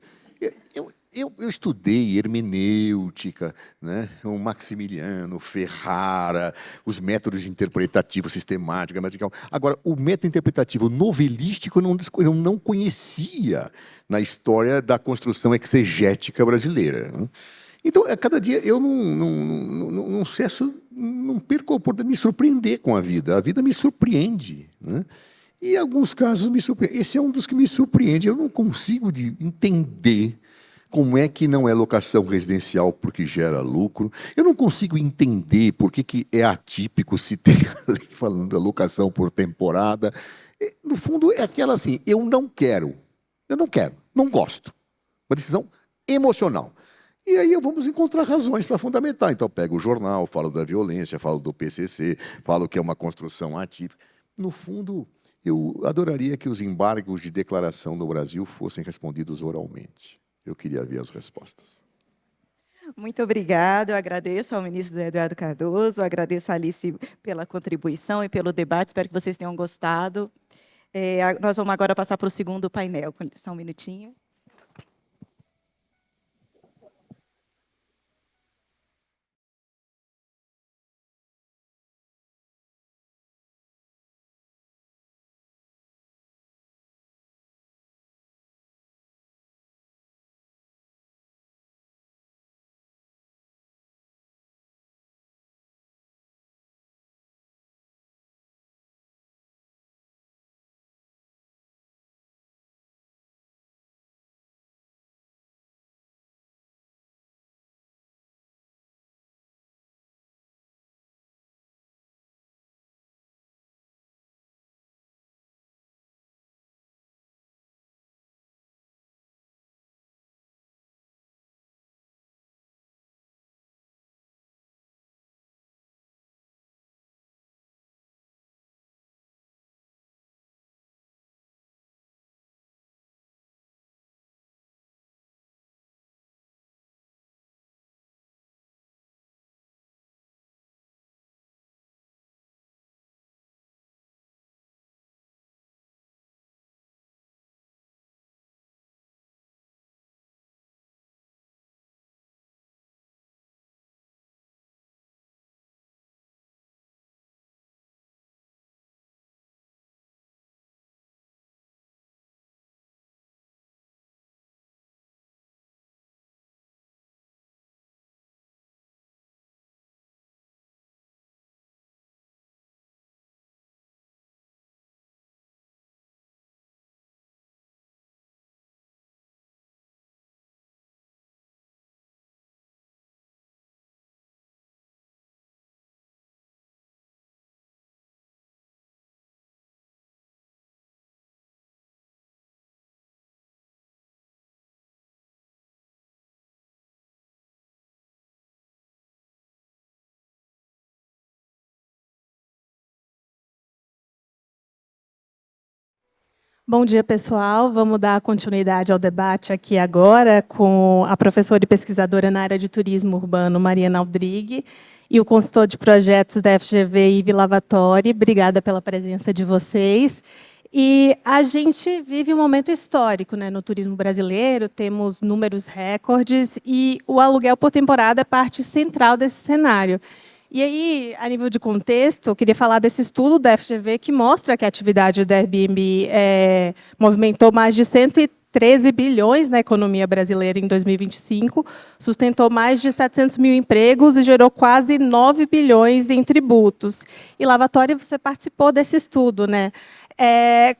Eu estudei hermenêutica, né? O Maximiliano, Ferrara, os métodos interpretativos, sistemática, gramatical. Agora, o método interpretativo novelístico eu não conhecia na história da construção exegética brasileira, né? Então, a cada dia eu não cesso, não perco a oportunidade de me surpreender com a vida. A vida me surpreende, né? E em alguns casos me surpreende. Esse é um dos que me surpreende. Eu não consigo entender como é que não é locação residencial porque gera lucro. Eu não consigo entender por que é atípico se tem a lei falando da locação por temporada. No fundo, é aquela assim, eu não quero, não gosto. Uma decisão emocional. E aí vamos encontrar razões para fundamentar. Então, eu pego o jornal, falo da violência, falo do PCC, falo que é uma construção atípica. No fundo, eu adoraria que os embargos de declaração no Brasil fossem respondidos oralmente. Eu queria ver as respostas. Muito obrigada, eu agradeço ao ministro Eduardo Cardoso, agradeço a Alice pela contribuição e pelo debate, espero que vocês tenham gostado. Nós vamos agora passar para o segundo painel, só um minutinho. Bom dia, pessoal. Vamos dar continuidade ao debate aqui agora com a professora e pesquisadora na área de turismo urbano, Mariana Aldrigue, e o consultor de projetos da FGV, Ivi Lavatori. Obrigada pela presença de vocês. E a gente vive um momento histórico, né, no turismo brasileiro, temos números recordes e o aluguel por temporada é parte central desse cenário. E aí, a nível de contexto, eu queria falar desse estudo da FGV que mostra que a atividade da Airbnb movimentou mais de 113 bilhões na economia brasileira em 2025, sustentou mais de 700 mil empregos e gerou quase 9 bilhões em tributos. E, Lavatori, você participou desse estudo, né?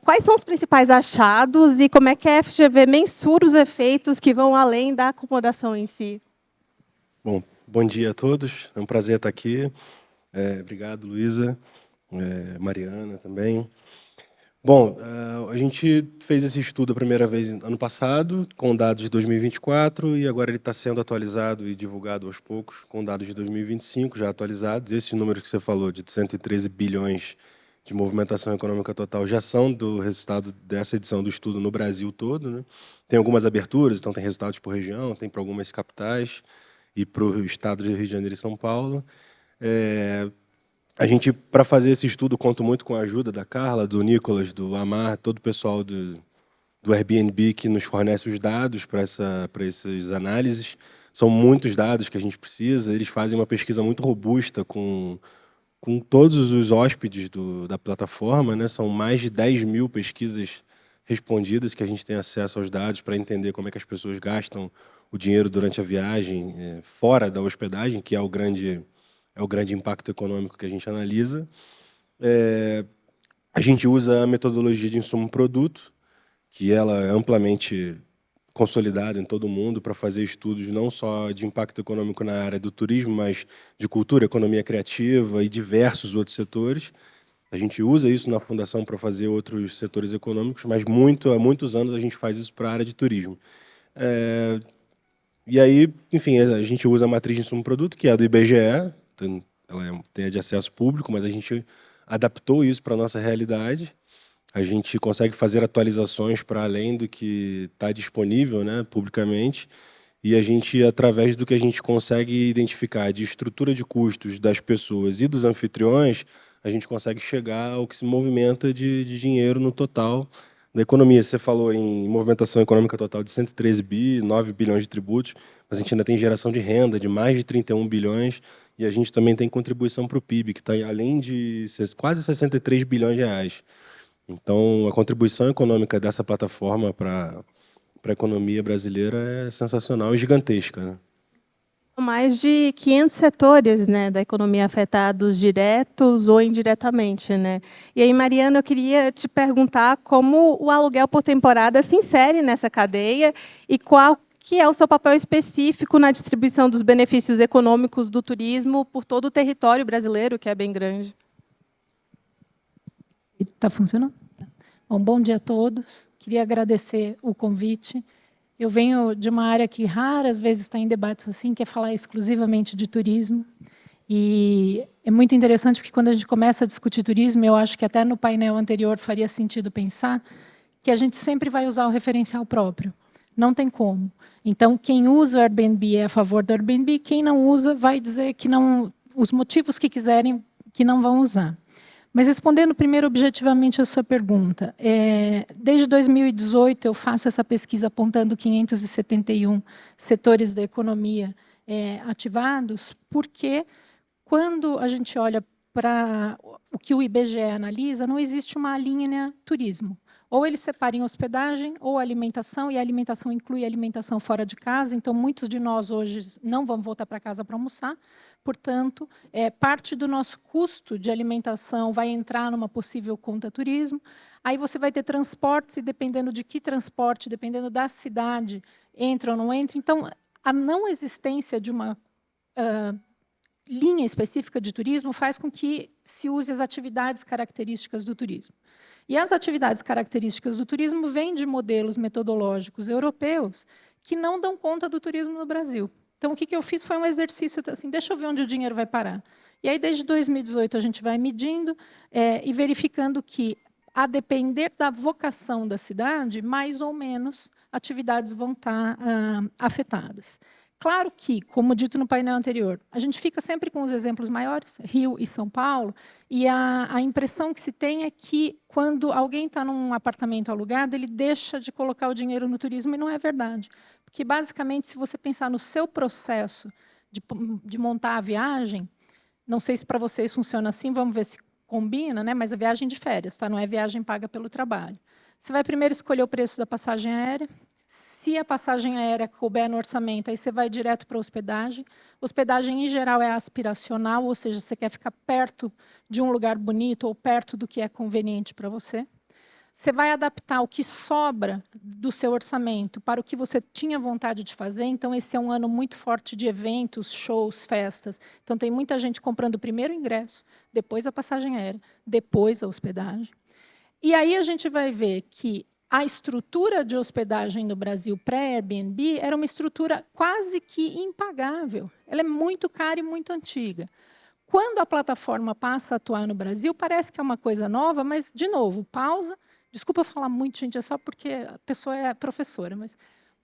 Quais são os principais achados e como é que a FGV mensura os efeitos que vão além da acomodação em si? Bom dia a todos, é um prazer estar aqui. Obrigado, Luísa, Mariana também. Bom, a gente fez esse estudo a primeira vez ano passado, com dados de 2024, e agora ele está sendo atualizado e divulgado aos poucos, com dados de 2025 já atualizados. Esses números que você falou, de 113 bilhões de movimentação econômica total, já são do resultado dessa edição do estudo no Brasil todo, né? Tem algumas aberturas, então tem resultados por região, tem para algumas capitais, e para o estado de Rio de Janeiro e São Paulo. A gente, para fazer esse estudo, conto muito com a ajuda da Carla, do Nicolas, do Amar, todo o pessoal do Airbnb que nos fornece os dados para essas análises. São muitos dados que a gente precisa. Eles fazem uma pesquisa muito robusta com todos os hóspedes da plataforma, né? São mais de 10 mil pesquisas respondidas que a gente tem acesso aos dados para entender como é que as pessoas gastam o dinheiro durante a viagem, fora da hospedagem, que é o grande impacto econômico que a gente analisa. A gente usa a metodologia de insumo-produto, que ela é amplamente consolidada em todo o mundo para fazer estudos não só de impacto econômico na área do turismo, mas de cultura, economia criativa e diversos outros setores. A gente usa isso na fundação para fazer outros setores econômicos, mas há muitos anos a gente faz isso para a área de turismo. E aí, enfim, a gente usa a matriz de insumo-produto, que é a do IBGE, ela tem de acesso público, mas a gente adaptou isso para a nossa realidade. A gente consegue fazer atualizações para além do que está disponível, né, publicamente, e a gente, através do que a gente consegue identificar de estrutura de custos das pessoas e dos anfitriões, a gente consegue chegar ao que se movimenta de dinheiro no total da economia. Você falou em movimentação econômica total de 113 bi, 9 bilhões de tributos, mas a gente ainda tem geração de renda de mais de 31 bilhões, e a gente também tem contribuição para o PIB, que está além de quase 63 bilhões de reais. Então, a contribuição econômica dessa plataforma para a economia brasileira é sensacional e gigantesca, né? São mais de 500 setores, né, da economia afetados diretos ou indiretamente, né? E aí, Mariana, eu queria te perguntar como o aluguel por temporada se insere nessa cadeia e qual que é o seu papel específico na distribuição dos benefícios econômicos do turismo por todo o território brasileiro, que é bem grande. Está funcionando? Bom, bom dia a todos. Queria agradecer o convite. Eu venho de uma área que raras vezes está em debates assim, que é falar exclusivamente de turismo. E é muito interessante porque quando a gente começa a discutir turismo, eu acho que até no painel anterior faria sentido pensar que a gente sempre vai usar o referencial próprio. Não tem como. Então, quem usa o Airbnb é a favor do Airbnb, quem não usa vai dizer que não, os motivos que quiserem que não vão usar. Mas respondendo primeiro objetivamente a sua pergunta, desde 2018 eu faço essa pesquisa apontando 571 setores da economia ativados, porque quando a gente olha para o que o IBGE analisa, não existe uma linha turismo. Ou eles separam em hospedagem ou alimentação, e a alimentação inclui alimentação fora de casa, então muitos de nós hoje não vão voltar para casa para almoçar, portanto, parte do nosso custo de alimentação vai entrar numa possível conta turismo, aí você vai ter transportes, e dependendo de que transporte, dependendo da cidade, entra ou não entra. Então, a não existência de uma linha específica de turismo faz com que se use as atividades características do turismo. E as atividades características do turismo vêm de modelos metodológicos europeus que não dão conta do turismo no Brasil. Então, o que eu fiz foi um exercício assim, deixa eu ver onde o dinheiro vai parar. E aí, desde 2018, a gente vai medindo e verificando que, a depender da vocação da cidade, mais ou menos atividades vão estar afetadas. Claro que, como dito no painel anterior, a gente fica sempre com os exemplos maiores, Rio e São Paulo, e a impressão que se tem é que, quando alguém está num apartamento alugado, ele deixa de colocar o dinheiro no turismo, e não é verdade. Porque, basicamente, se você pensar no seu processo de montar a viagem, não sei se para vocês funciona assim, vamos ver se combina, né? Mas a viagem de férias, tá? Não é viagem paga pelo trabalho. Você vai primeiro escolher o preço da passagem aérea. Se a passagem aérea couber no orçamento, aí você vai direto para a hospedagem. Hospedagem, em geral, é aspiracional, ou seja, você quer ficar perto de um lugar bonito ou perto do que é conveniente para você. Você vai adaptar o que sobra do seu orçamento para o que você tinha vontade de fazer. Então, esse é um ano muito forte de eventos, shows, festas. Então, tem muita gente comprando primeiro o ingresso, depois a passagem aérea, depois a hospedagem. E aí a gente vai ver que a estrutura de hospedagem no Brasil pré-Airbnb era uma estrutura quase que impagável. Ela é muito cara e muito antiga. Quando a plataforma passa a atuar no Brasil, parece que é uma coisa nova, mas, de novo, pausa. Desculpa eu falar muito, gente, é só porque a pessoa é professora, mas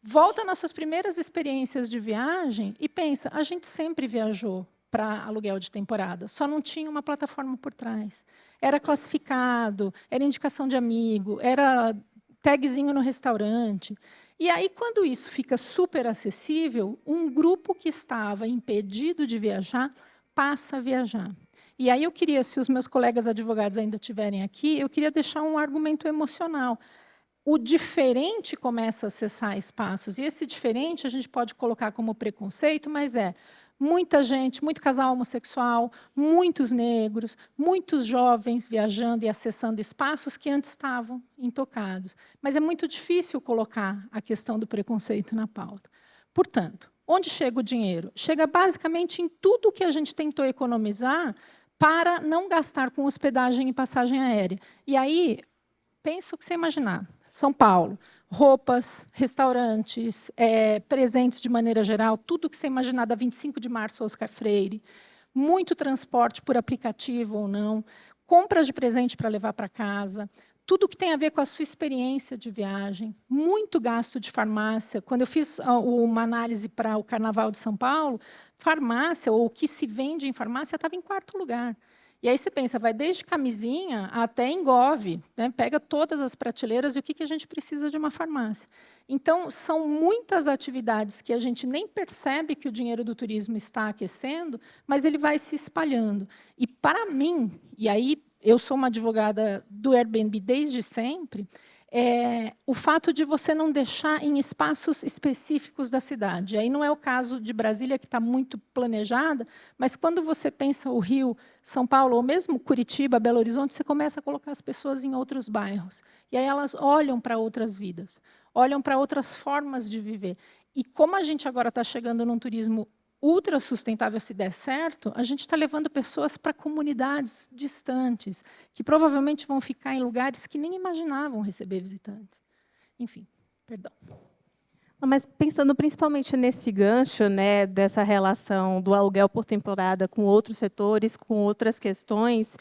volta nas suas primeiras experiências de viagem e pensa, a gente sempre viajou para aluguel de temporada, só não tinha uma plataforma por trás. Era classificado, era indicação de amigo, era tagzinho no restaurante. E aí, quando isso fica super acessível, um grupo que estava impedido de viajar passa a viajar. E aí eu queria, se os meus colegas advogados ainda estiverem aqui, eu queria deixar um argumento emocional. O diferente começa a acessar espaços, e esse diferente a gente pode colocar como preconceito, mas é muita gente, muito casal homossexual, muitos negros, muitos jovens viajando e acessando espaços que antes estavam intocados. Mas é muito difícil colocar a questão do preconceito na pauta. Portanto, onde chega o dinheiro? Chega basicamente em tudo que a gente tentou economizar para não gastar com hospedagem e passagem aérea. E aí, pensa o que você imaginar. São Paulo, roupas, restaurantes, presentes de maneira geral, tudo que você imaginar da 25 de março ao Oscar Freire, muito transporte por aplicativo ou não, compras de presente para levar para casa, tudo que tem a ver com a sua experiência de viagem, muito gasto de farmácia. Quando eu fiz uma análise para o Carnaval de São Paulo, farmácia, ou o que se vende em farmácia, estava em 4º lugar. E aí você pensa, vai desde camisinha até engove, né? Pega todas as prateleiras e o que a gente precisa de uma farmácia. Então, são muitas atividades que a gente nem percebe que o dinheiro do turismo está aquecendo, mas ele vai se espalhando. E, para mim, e aí eu sou uma advogada do Airbnb desde sempre, o fato de você não deixar em espaços específicos da cidade. Aí não é o caso de Brasília, que está muito planejada, mas quando você pensa o Rio, São Paulo, ou mesmo Curitiba, Belo Horizonte, você começa a colocar as pessoas em outros bairros. E aí elas olham para outras vidas, olham para outras formas de viver. E como a gente agora está chegando num turismo ultra sustentável, se der certo, a gente está levando pessoas para comunidades distantes, que provavelmente vão ficar em lugares que nem imaginavam receber visitantes. Enfim, perdão. Mas pensando principalmente nesse gancho, né, dessa relação do aluguel por temporada com outros setores, com outras questões,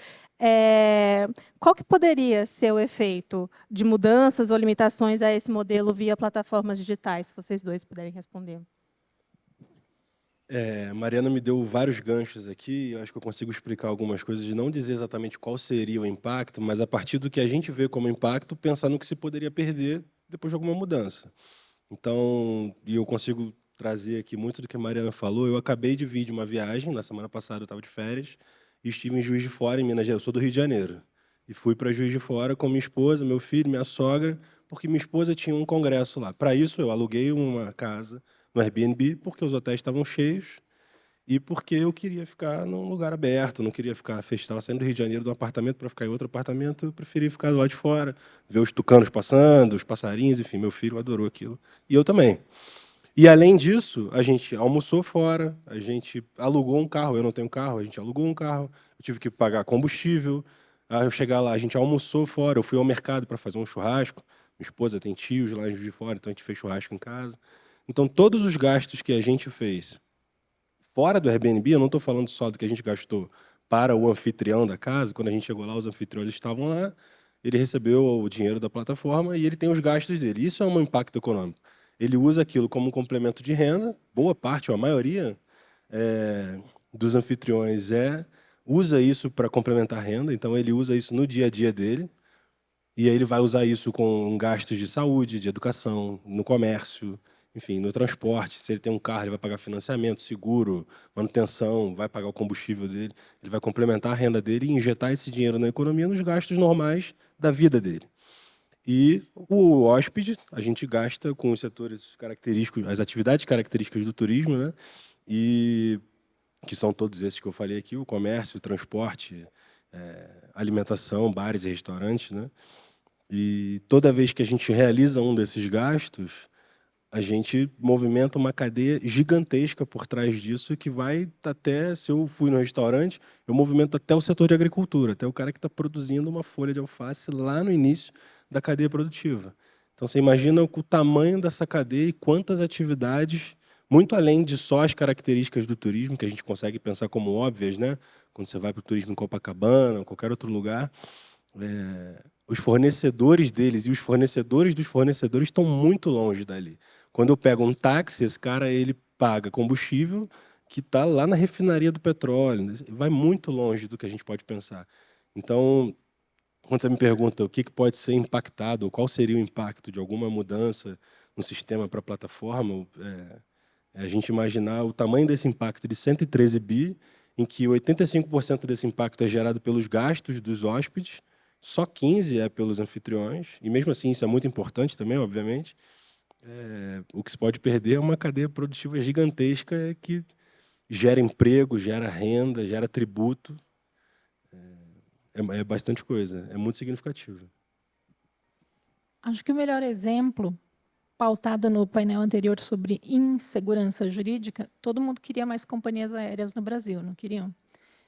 qual que poderia ser o efeito de mudanças ou limitações a esse modelo via plataformas digitais, se vocês dois puderem responder? Mariana me deu vários ganchos aqui, eu acho que eu consigo explicar algumas coisas, de não dizer exatamente qual seria o impacto, mas a partir do que a gente vê como impacto, pensar no que se poderia perder depois de alguma mudança. Então, e eu consigo trazer aqui muito do que a Mariana falou. Eu acabei de vir de uma viagem, na semana passada eu estava de férias, e estive em Juiz de Fora, em Minas Gerais. Eu sou do Rio de Janeiro. E fui para Juiz de Fora com minha esposa, meu filho, minha sogra, porque minha esposa tinha um congresso lá. Para isso, eu aluguei uma casa no Airbnb, porque os hotéis estavam cheios e porque eu queria ficar num lugar aberto, não queria ficar fechado. Estava saindo do Rio de Janeiro de um apartamento para ficar em outro apartamento, eu preferi ficar do lado de fora, ver os tucanos passando, os passarinhos, enfim, meu filho adorou aquilo. E eu também. E, além disso, a gente almoçou fora, a gente alugou um carro, eu não tenho carro, a gente alugou um carro, eu tive que pagar combustível. Aí eu chegar lá, a gente almoçou fora, eu fui ao mercado para fazer um churrasco, minha esposa tem tios lá em Juiz de Fora, então a gente fez churrasco em casa. Então, todos os gastos que a gente fez fora do Airbnb, eu não estou falando só do que a gente gastou para o anfitrião da casa. Quando a gente chegou lá, os anfitriões estavam lá, ele recebeu o dinheiro da plataforma e ele tem os gastos dele. Isso é um impacto econômico. Ele usa aquilo como um complemento de renda, boa parte, ou a maioria dos anfitriões usa isso para complementar a renda, então ele usa isso no dia a dia dele, e aí ele vai usar isso com gastos de saúde, de educação, no comércio, enfim, no transporte. Se ele tem um carro, ele vai pagar financiamento, seguro, manutenção, vai pagar o combustível dele, ele vai complementar a renda dele e injetar esse dinheiro na economia nos gastos normais da vida dele. E o hóspede, a gente gasta com os setores característicos, as atividades características do turismo, né? E que são todos esses que eu falei aqui, o comércio, o transporte, alimentação, bares e restaurantes, né? E toda vez que a gente realiza um desses gastos, a gente movimenta uma cadeia gigantesca por trás disso, que vai até, se eu fui no restaurante, eu movimento até o setor de agricultura, até o cara que está produzindo uma folha de alface lá no início da cadeia produtiva. Então, você imagina o tamanho dessa cadeia e quantas atividades, muito além de só as características do turismo, que a gente consegue pensar como óbvias, né? Quando você vai para o turismo em Copacabana, ou qualquer outro lugar, os fornecedores deles e os fornecedores dos fornecedores estão muito longe dali. Quando eu pego um táxi, esse cara ele paga combustível, que está lá na refinaria do petróleo, né? Vai muito longe do que a gente pode pensar. Então, quando você me pergunta o que pode ser impactado, ou qual seria o impacto de alguma mudança no sistema para a plataforma, a gente imaginar o tamanho desse impacto de 113 bi, em que 85% desse impacto é gerado pelos gastos dos hóspedes, só 15% é pelos anfitriões, e mesmo assim isso é muito importante também, obviamente. O que se pode perder é uma cadeia produtiva gigantesca que gera emprego, gera renda, gera tributo. É bastante coisa, é muito significativo. Acho que o melhor exemplo, pautado no painel anterior sobre insegurança jurídica, todo mundo queria mais companhias aéreas no Brasil, não queriam?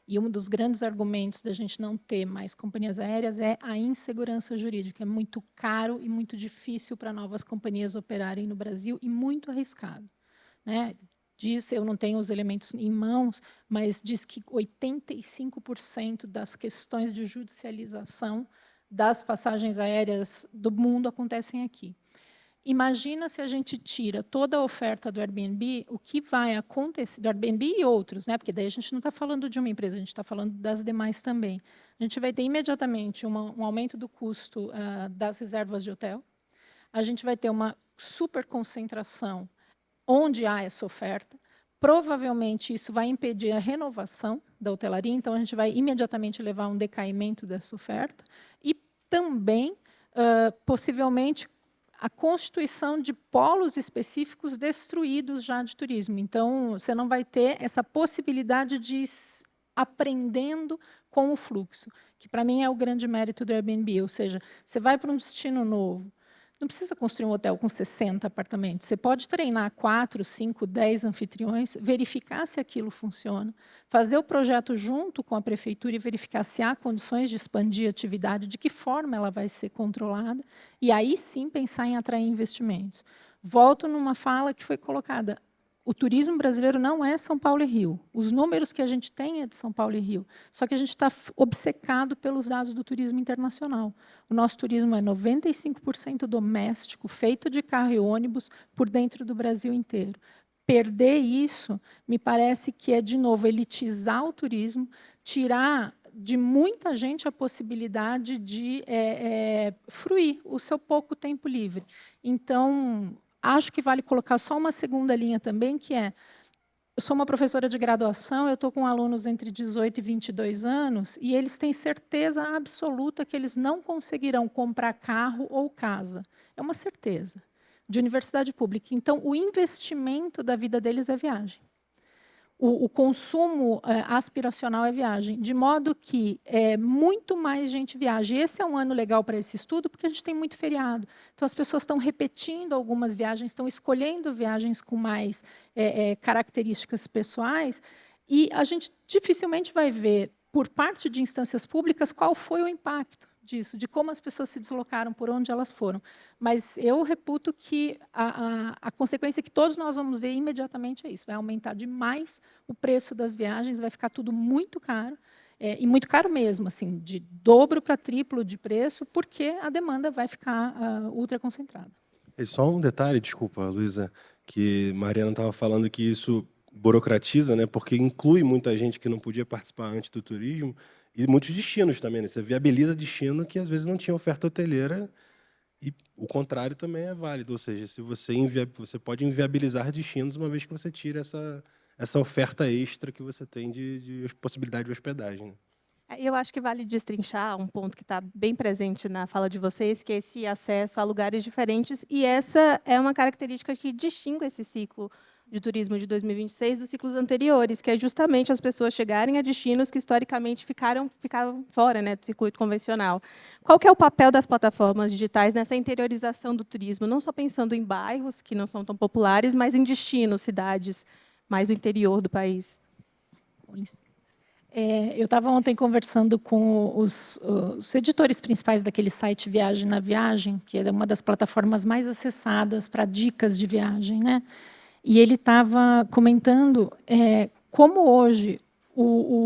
E um dos grandes argumentos da gente não ter mais companhias aéreas é a insegurança jurídica. É muito caro e muito difícil para novas companhias operarem no Brasil e muito arriscado, né? Diz, eu não tenho os elementos em mãos, mas diz que 85% das questões de judicialização das passagens aéreas do mundo acontecem aqui. Imagina se a gente tira toda a oferta do Airbnb, o que vai acontecer, do Airbnb e outros, né? Porque daí a gente não está falando de uma empresa, a gente está falando das demais também. A gente vai ter imediatamente um aumento do custo das reservas de hotel, a gente vai ter uma superconcentração onde há essa oferta, provavelmente isso vai impedir a renovação da hotelaria, então a gente vai imediatamente levar a um decaimento dessa oferta, e também, possivelmente, a constituição de polos específicos destruídos já de turismo. Então, você não vai ter essa possibilidade de ir aprendendo com o fluxo, que para mim é o grande mérito do Airbnb, ou seja, você vai para um destino novo, não precisa construir um hotel com 60 apartamentos. Você pode treinar 4, 5, 10 anfitriões, verificar se aquilo funciona, fazer o projeto junto com a prefeitura e verificar se há condições de expandir a atividade, de que forma ela vai ser controlada, e aí sim pensar em atrair investimentos. Volto numa fala que foi colocada. O turismo brasileiro não é São Paulo e Rio. Os números que a gente tem é de São Paulo e Rio. Só que a gente está obcecado pelos dados do turismo internacional. O nosso turismo é 95% doméstico, feito de carro e ônibus, por dentro do Brasil inteiro. Perder isso, me parece que é, de novo, elitizar o turismo, tirar de muita gente a possibilidade de fruir o seu pouco tempo livre. Então, acho que vale colocar só uma segunda linha também, que é, eu sou uma professora de graduação, eu estou com alunos entre 18 e 22 anos, e eles têm certeza absoluta que eles não conseguirão comprar carro ou casa. É uma certeza, de universidade pública. Então, o investimento da vida deles é viagem. O consumo aspiracional é viagem, de modo que muito mais gente viaja. E esse é um ano legal para esse estudo, porque a gente tem muito feriado. Então, as pessoas estão repetindo algumas viagens, estão escolhendo viagens com mais características pessoais, e a gente dificilmente vai ver, por parte de instâncias públicas, qual foi o impacto disso, de como as pessoas se deslocaram, por onde elas foram. Mas eu reputo que a consequência que todos nós vamos ver imediatamente é isso. Vai aumentar demais o preço das viagens, vai ficar tudo muito caro, e muito caro mesmo, assim, de dobro para triplo de preço, porque a demanda vai ficar ultra concentrada. E só um detalhe, desculpa, Luísa, que Mariana estava falando que isso burocratiza, né, porque inclui muita gente que não podia participar antes do turismo, e muitos destinos também, né? Você viabiliza destino que às vezes não tinha oferta hoteleira, e o contrário também é válido, ou seja, se você pode inviabilizar destinos uma vez que você tira essa oferta extra que você tem de possibilidade de hospedagem, né? Eu acho que vale destrinchar um ponto que está bem presente na fala de vocês, que é esse acesso a lugares diferentes, e essa é uma característica que distingue esse ciclo de turismo de 2026 dos ciclos anteriores, que é justamente as pessoas chegarem a destinos que historicamente ficaram fora, né, do circuito convencional. Qual que é o papel das plataformas digitais nessa interiorização do turismo, não só pensando em bairros que não são tão populares, mas em destinos, cidades mais do interior do país? Eu estava ontem conversando com os editores principais daquele site Viagem na Viagem, que é uma das plataformas mais acessadas para dicas de viagem, né? E ele estava comentando como hoje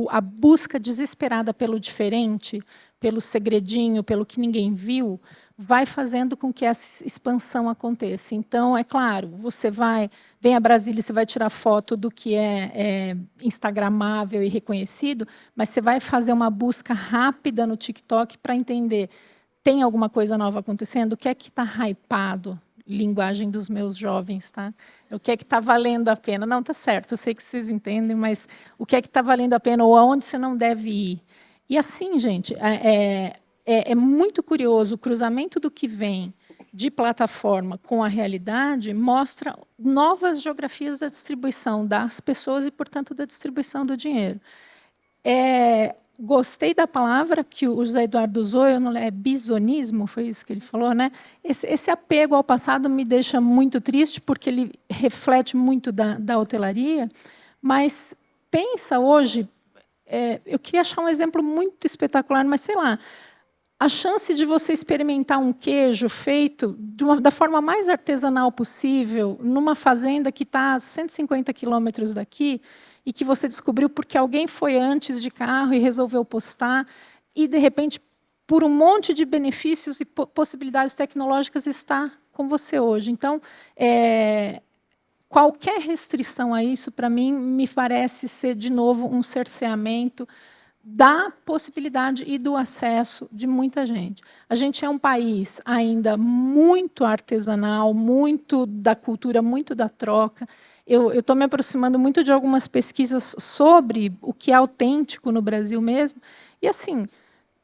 a busca desesperada pelo diferente, pelo segredinho, pelo que ninguém viu, vai fazendo com que essa expansão aconteça. Então, é claro, você vem a Brasília, você vai tirar foto do que é instagramável e reconhecido, mas você vai fazer uma busca rápida no TikTok para entender, tem alguma coisa nova acontecendo? O que é que está hypado? Linguagem dos meus jovens, tá? O que é que está valendo a pena? Não, tá certo, eu sei que vocês entendem, mas o que é que está valendo a pena ou aonde você não deve ir? E assim, gente, é muito curioso, o cruzamento do que vem de plataforma com a realidade mostra novas geografias da distribuição das pessoas e, portanto, da distribuição do dinheiro. Gostei da palavra que o José Eduardo usou, é bisonismo, foi isso que ele falou, né? Esse apego ao passado me deixa muito triste, porque ele reflete muito da hotelaria, mas pensa hoje, eu queria achar um exemplo muito espetacular, mas sei lá, a chance de você experimentar um queijo feito da forma mais artesanal possível, numa fazenda que está a 150 quilômetros daqui, e que você descobriu porque alguém foi antes de carro e resolveu postar, e, de repente, por um monte de benefícios e possibilidades tecnológicas, está com você hoje. Então, qualquer restrição a isso, para mim, me parece ser, de novo, um cerceamento da possibilidade e do acesso de muita gente. A gente é um país ainda muito artesanal, muito da cultura, muito da troca. Eu estou me aproximando muito de algumas pesquisas sobre o que é autêntico no Brasil mesmo. E, assim,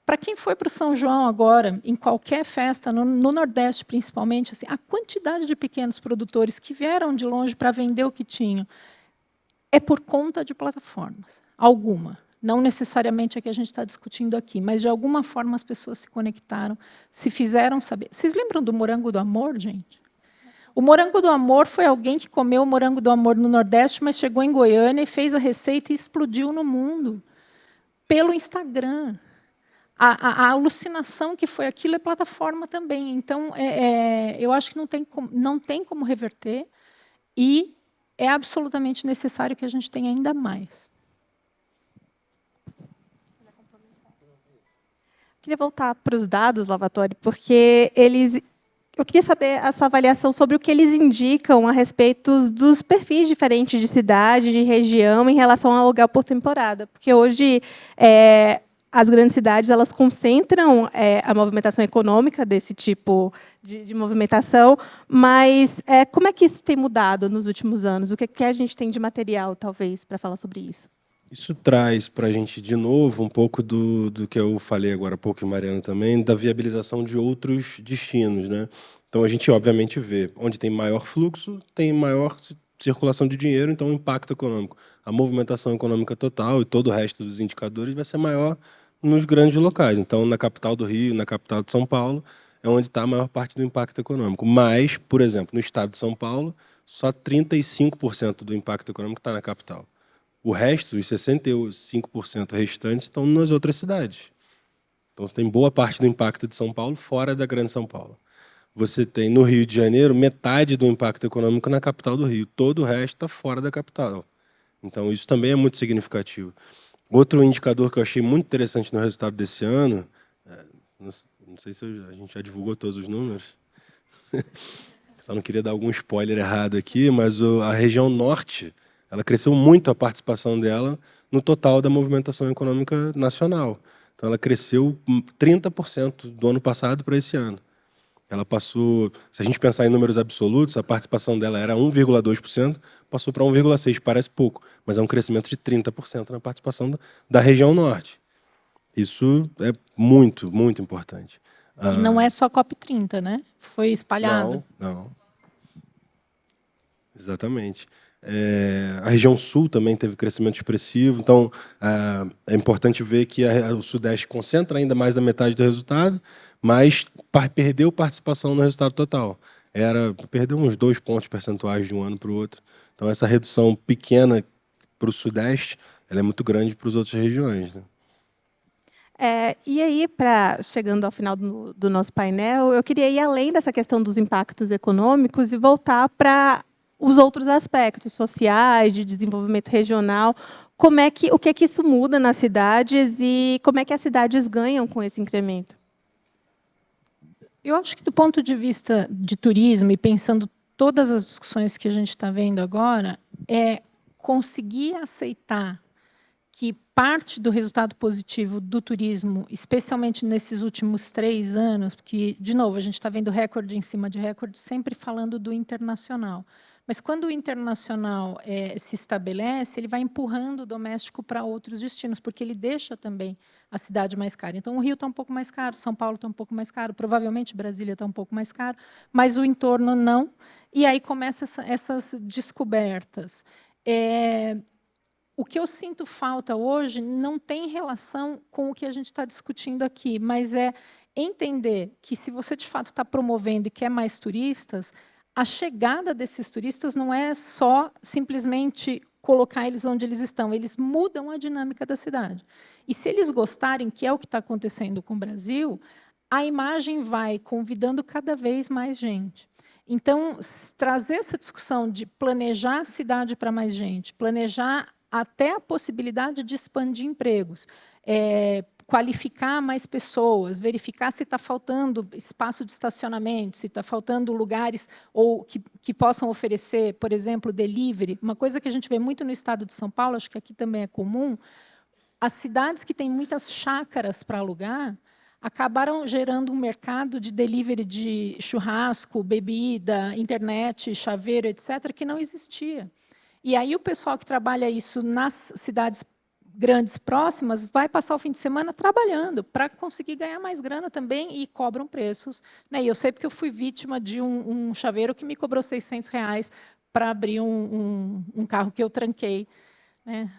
para quem foi para o São João agora, em qualquer festa, no Nordeste principalmente, assim, a quantidade de pequenos produtores que vieram de longe para vender o que tinham é por conta de plataformas, alguma. Não necessariamente a que a gente está discutindo aqui, mas, de alguma forma, as pessoas se conectaram, se fizeram saber. Vocês lembram do Morango do Amor, gente? O Morango do Amor foi alguém que comeu o Morango do Amor no Nordeste, mas chegou em Goiânia e fez a receita e explodiu no mundo. Pelo Instagram. A alucinação que foi aquilo é plataforma também. Então, eu acho que não tem como reverter e é absolutamente necessário que a gente tenha ainda mais. Queria voltar para os dados, Lavatori, porque eu queria saber a sua avaliação sobre o que eles indicam a respeito dos perfis diferentes de cidade, de região, em relação ao aluguel por temporada. Porque hoje as grandes cidades elas concentram a movimentação econômica desse tipo de movimentação, mas como é que isso tem mudado nos últimos anos? O que a gente tem de material, talvez, para falar sobre isso? Isso traz para a gente, de novo, um pouco do que eu falei agora há pouco, e Mariana também, da viabilização de outros destinos, né? Então, a gente, obviamente, vê onde tem maior fluxo, tem maior circulação de dinheiro, então o impacto econômico, a movimentação econômica total e todo o resto dos indicadores vai ser maior nos grandes locais. Então, na capital do Rio, na capital de São Paulo, é onde está a maior parte do impacto econômico. Mas, por exemplo, no estado de São Paulo, só 35% do impacto econômico está na capital. O resto, os 65% restantes, estão nas outras cidades. Então, você tem boa parte do impacto de São Paulo fora da Grande São Paulo. Você tem, no Rio de Janeiro, metade do impacto econômico na capital do Rio. Todo o resto está fora da capital. Então, isso também é muito significativo. Outro indicador que eu achei muito interessante no resultado desse ano, não sei se a gente já divulgou todos os números, só não queria dar algum spoiler errado aqui, mas a região norte, ela cresceu muito a participação dela no total da movimentação econômica nacional. Então, ela cresceu 30% do ano passado para esse ano. Ela passou, se a gente pensar em números absolutos, a participação dela era 1,2%, passou para 1,6%, parece pouco, mas é um crescimento de 30% na participação da região norte. Isso é muito, muito importante. E não é só COP30, né? Foi espalhado. Não. Exatamente. A região sul também teve crescimento expressivo, então é importante ver que o Sudeste concentra ainda mais da metade do resultado, mas perdeu participação no resultado total. Perdeu uns 2 pontos percentuais de um ano para o outro. Então, essa redução pequena para o Sudeste, ela é muito grande para as outras regiões, né? E aí, chegando ao final do nosso painel, eu queria ir além dessa questão dos impactos econômicos e voltar para os outros aspectos sociais, de desenvolvimento regional. O que é que isso muda nas cidades e como é que as cidades ganham com esse incremento? Eu acho que, do ponto de vista de turismo, e pensando todas as discussões que a gente está vendo agora, é conseguir aceitar que parte do resultado positivo do turismo, especialmente nesses últimos 3 anos, porque, de novo, a gente está vendo recorde em cima de recorde, sempre falando do internacional. Mas, quando o internacional se estabelece, ele vai empurrando o doméstico para outros destinos, porque ele deixa também a cidade mais cara. Então, o Rio está um pouco mais caro, São Paulo está um pouco mais caro, provavelmente Brasília está um pouco mais caro, mas o entorno não. E aí começam essas descobertas. O que eu sinto falta hoje não tem relação com o que a gente está discutindo aqui, mas é entender que, se você de fato está promovendo e quer mais turistas, a chegada desses turistas não é só simplesmente colocar eles onde eles estão, eles mudam a dinâmica da cidade. E, se eles gostarem, que é o que está acontecendo com o Brasil, a imagem vai convidando cada vez mais gente. Então, trazer essa discussão de planejar a cidade para mais gente, planejar até a possibilidade de expandir empregos, qualificar mais pessoas, verificar se está faltando espaço de estacionamento, se está faltando lugares ou que possam oferecer, por exemplo, delivery. Uma coisa que a gente vê muito no estado de São Paulo, acho que aqui também é comum, as cidades que têm muitas chácaras para alugar acabaram gerando um mercado de delivery de churrasco, bebida, internet, chaveiro, etc., que não existia. E aí o pessoal que trabalha isso nas cidades grandes próximas vai passar o fim de semana trabalhando para conseguir ganhar mais grana também, e cobram preços. E eu sei porque eu fui vítima de um chaveiro que me cobrou R$600 para abrir um carro que eu tranquei.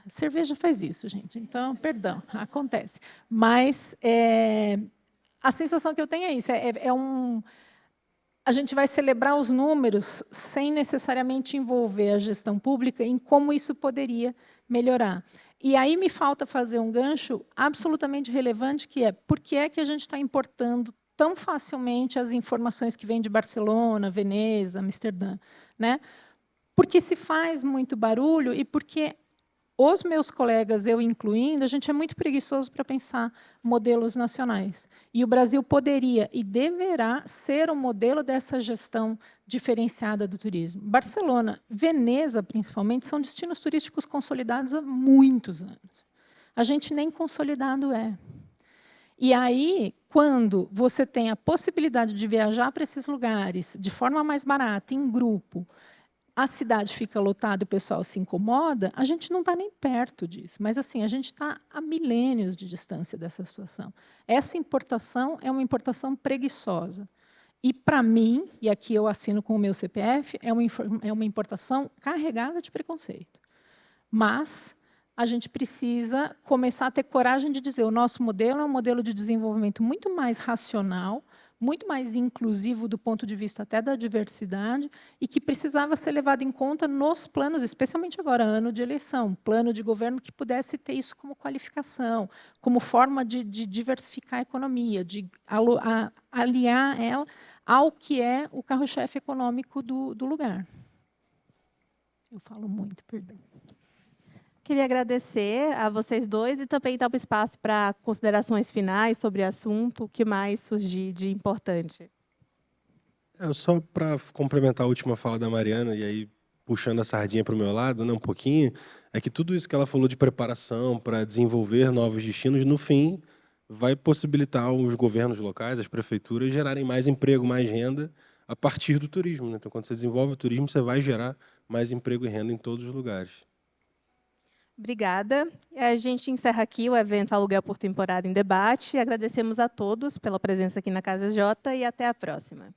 Cerveja faz isso, gente. Então, perdão, acontece. Mas a sensação que eu tenho é isso. A gente vai celebrar os números sem necessariamente envolver a gestão pública em como isso poderia melhorar. E aí me falta fazer um gancho absolutamente relevante, que é: por que é que a gente está importando tão facilmente as informações que vêm de Barcelona, Veneza, Amsterdã? Porque se faz muito barulho e porque os meus colegas, eu incluindo, a gente é muito preguiçoso para pensar modelos nacionais. E o Brasil poderia e deverá ser um modelo dessa gestão diferenciada do turismo. Barcelona, Veneza, principalmente, são destinos turísticos consolidados há muitos anos. A gente nem consolidado é. E aí, quando você tem a possibilidade de viajar para esses lugares de forma mais barata, em grupo, a cidade fica lotada e o pessoal se incomoda, a gente não está nem perto disso. Mas, assim, a gente está a milênios de distância dessa situação. Essa importação é uma importação preguiçosa. E, para mim, e aqui eu assino com o meu CPF, é uma importação carregada de preconceito. Mas a gente precisa começar a ter coragem de dizer: o nosso modelo é um modelo de desenvolvimento muito mais racional, muito mais inclusivo do ponto de vista até da diversidade, e que precisava ser levado em conta nos planos, especialmente agora, ano de eleição, plano de governo que pudesse ter isso como qualificação, como forma de diversificar a economia, de aliar ela ao que é o carro-chefe econômico do lugar. Eu falo muito, perdão. Queria agradecer a vocês dois e também dar um espaço para considerações finais sobre o assunto, o que mais surgir de importante. Só para complementar a última fala da Mariana, e aí puxando a sardinha para o meu lado, um pouquinho, é que tudo isso que ela falou de preparação para desenvolver novos destinos, no fim, vai possibilitar os governos locais, as prefeituras, gerarem mais emprego, mais renda a partir do turismo. Então, quando você desenvolve o turismo, você vai gerar mais emprego e renda em todos os lugares. Obrigada. A gente encerra aqui o evento Aluguel por Temporada em Debate. Agradecemos a todos pela presença aqui na Casa J e até a próxima.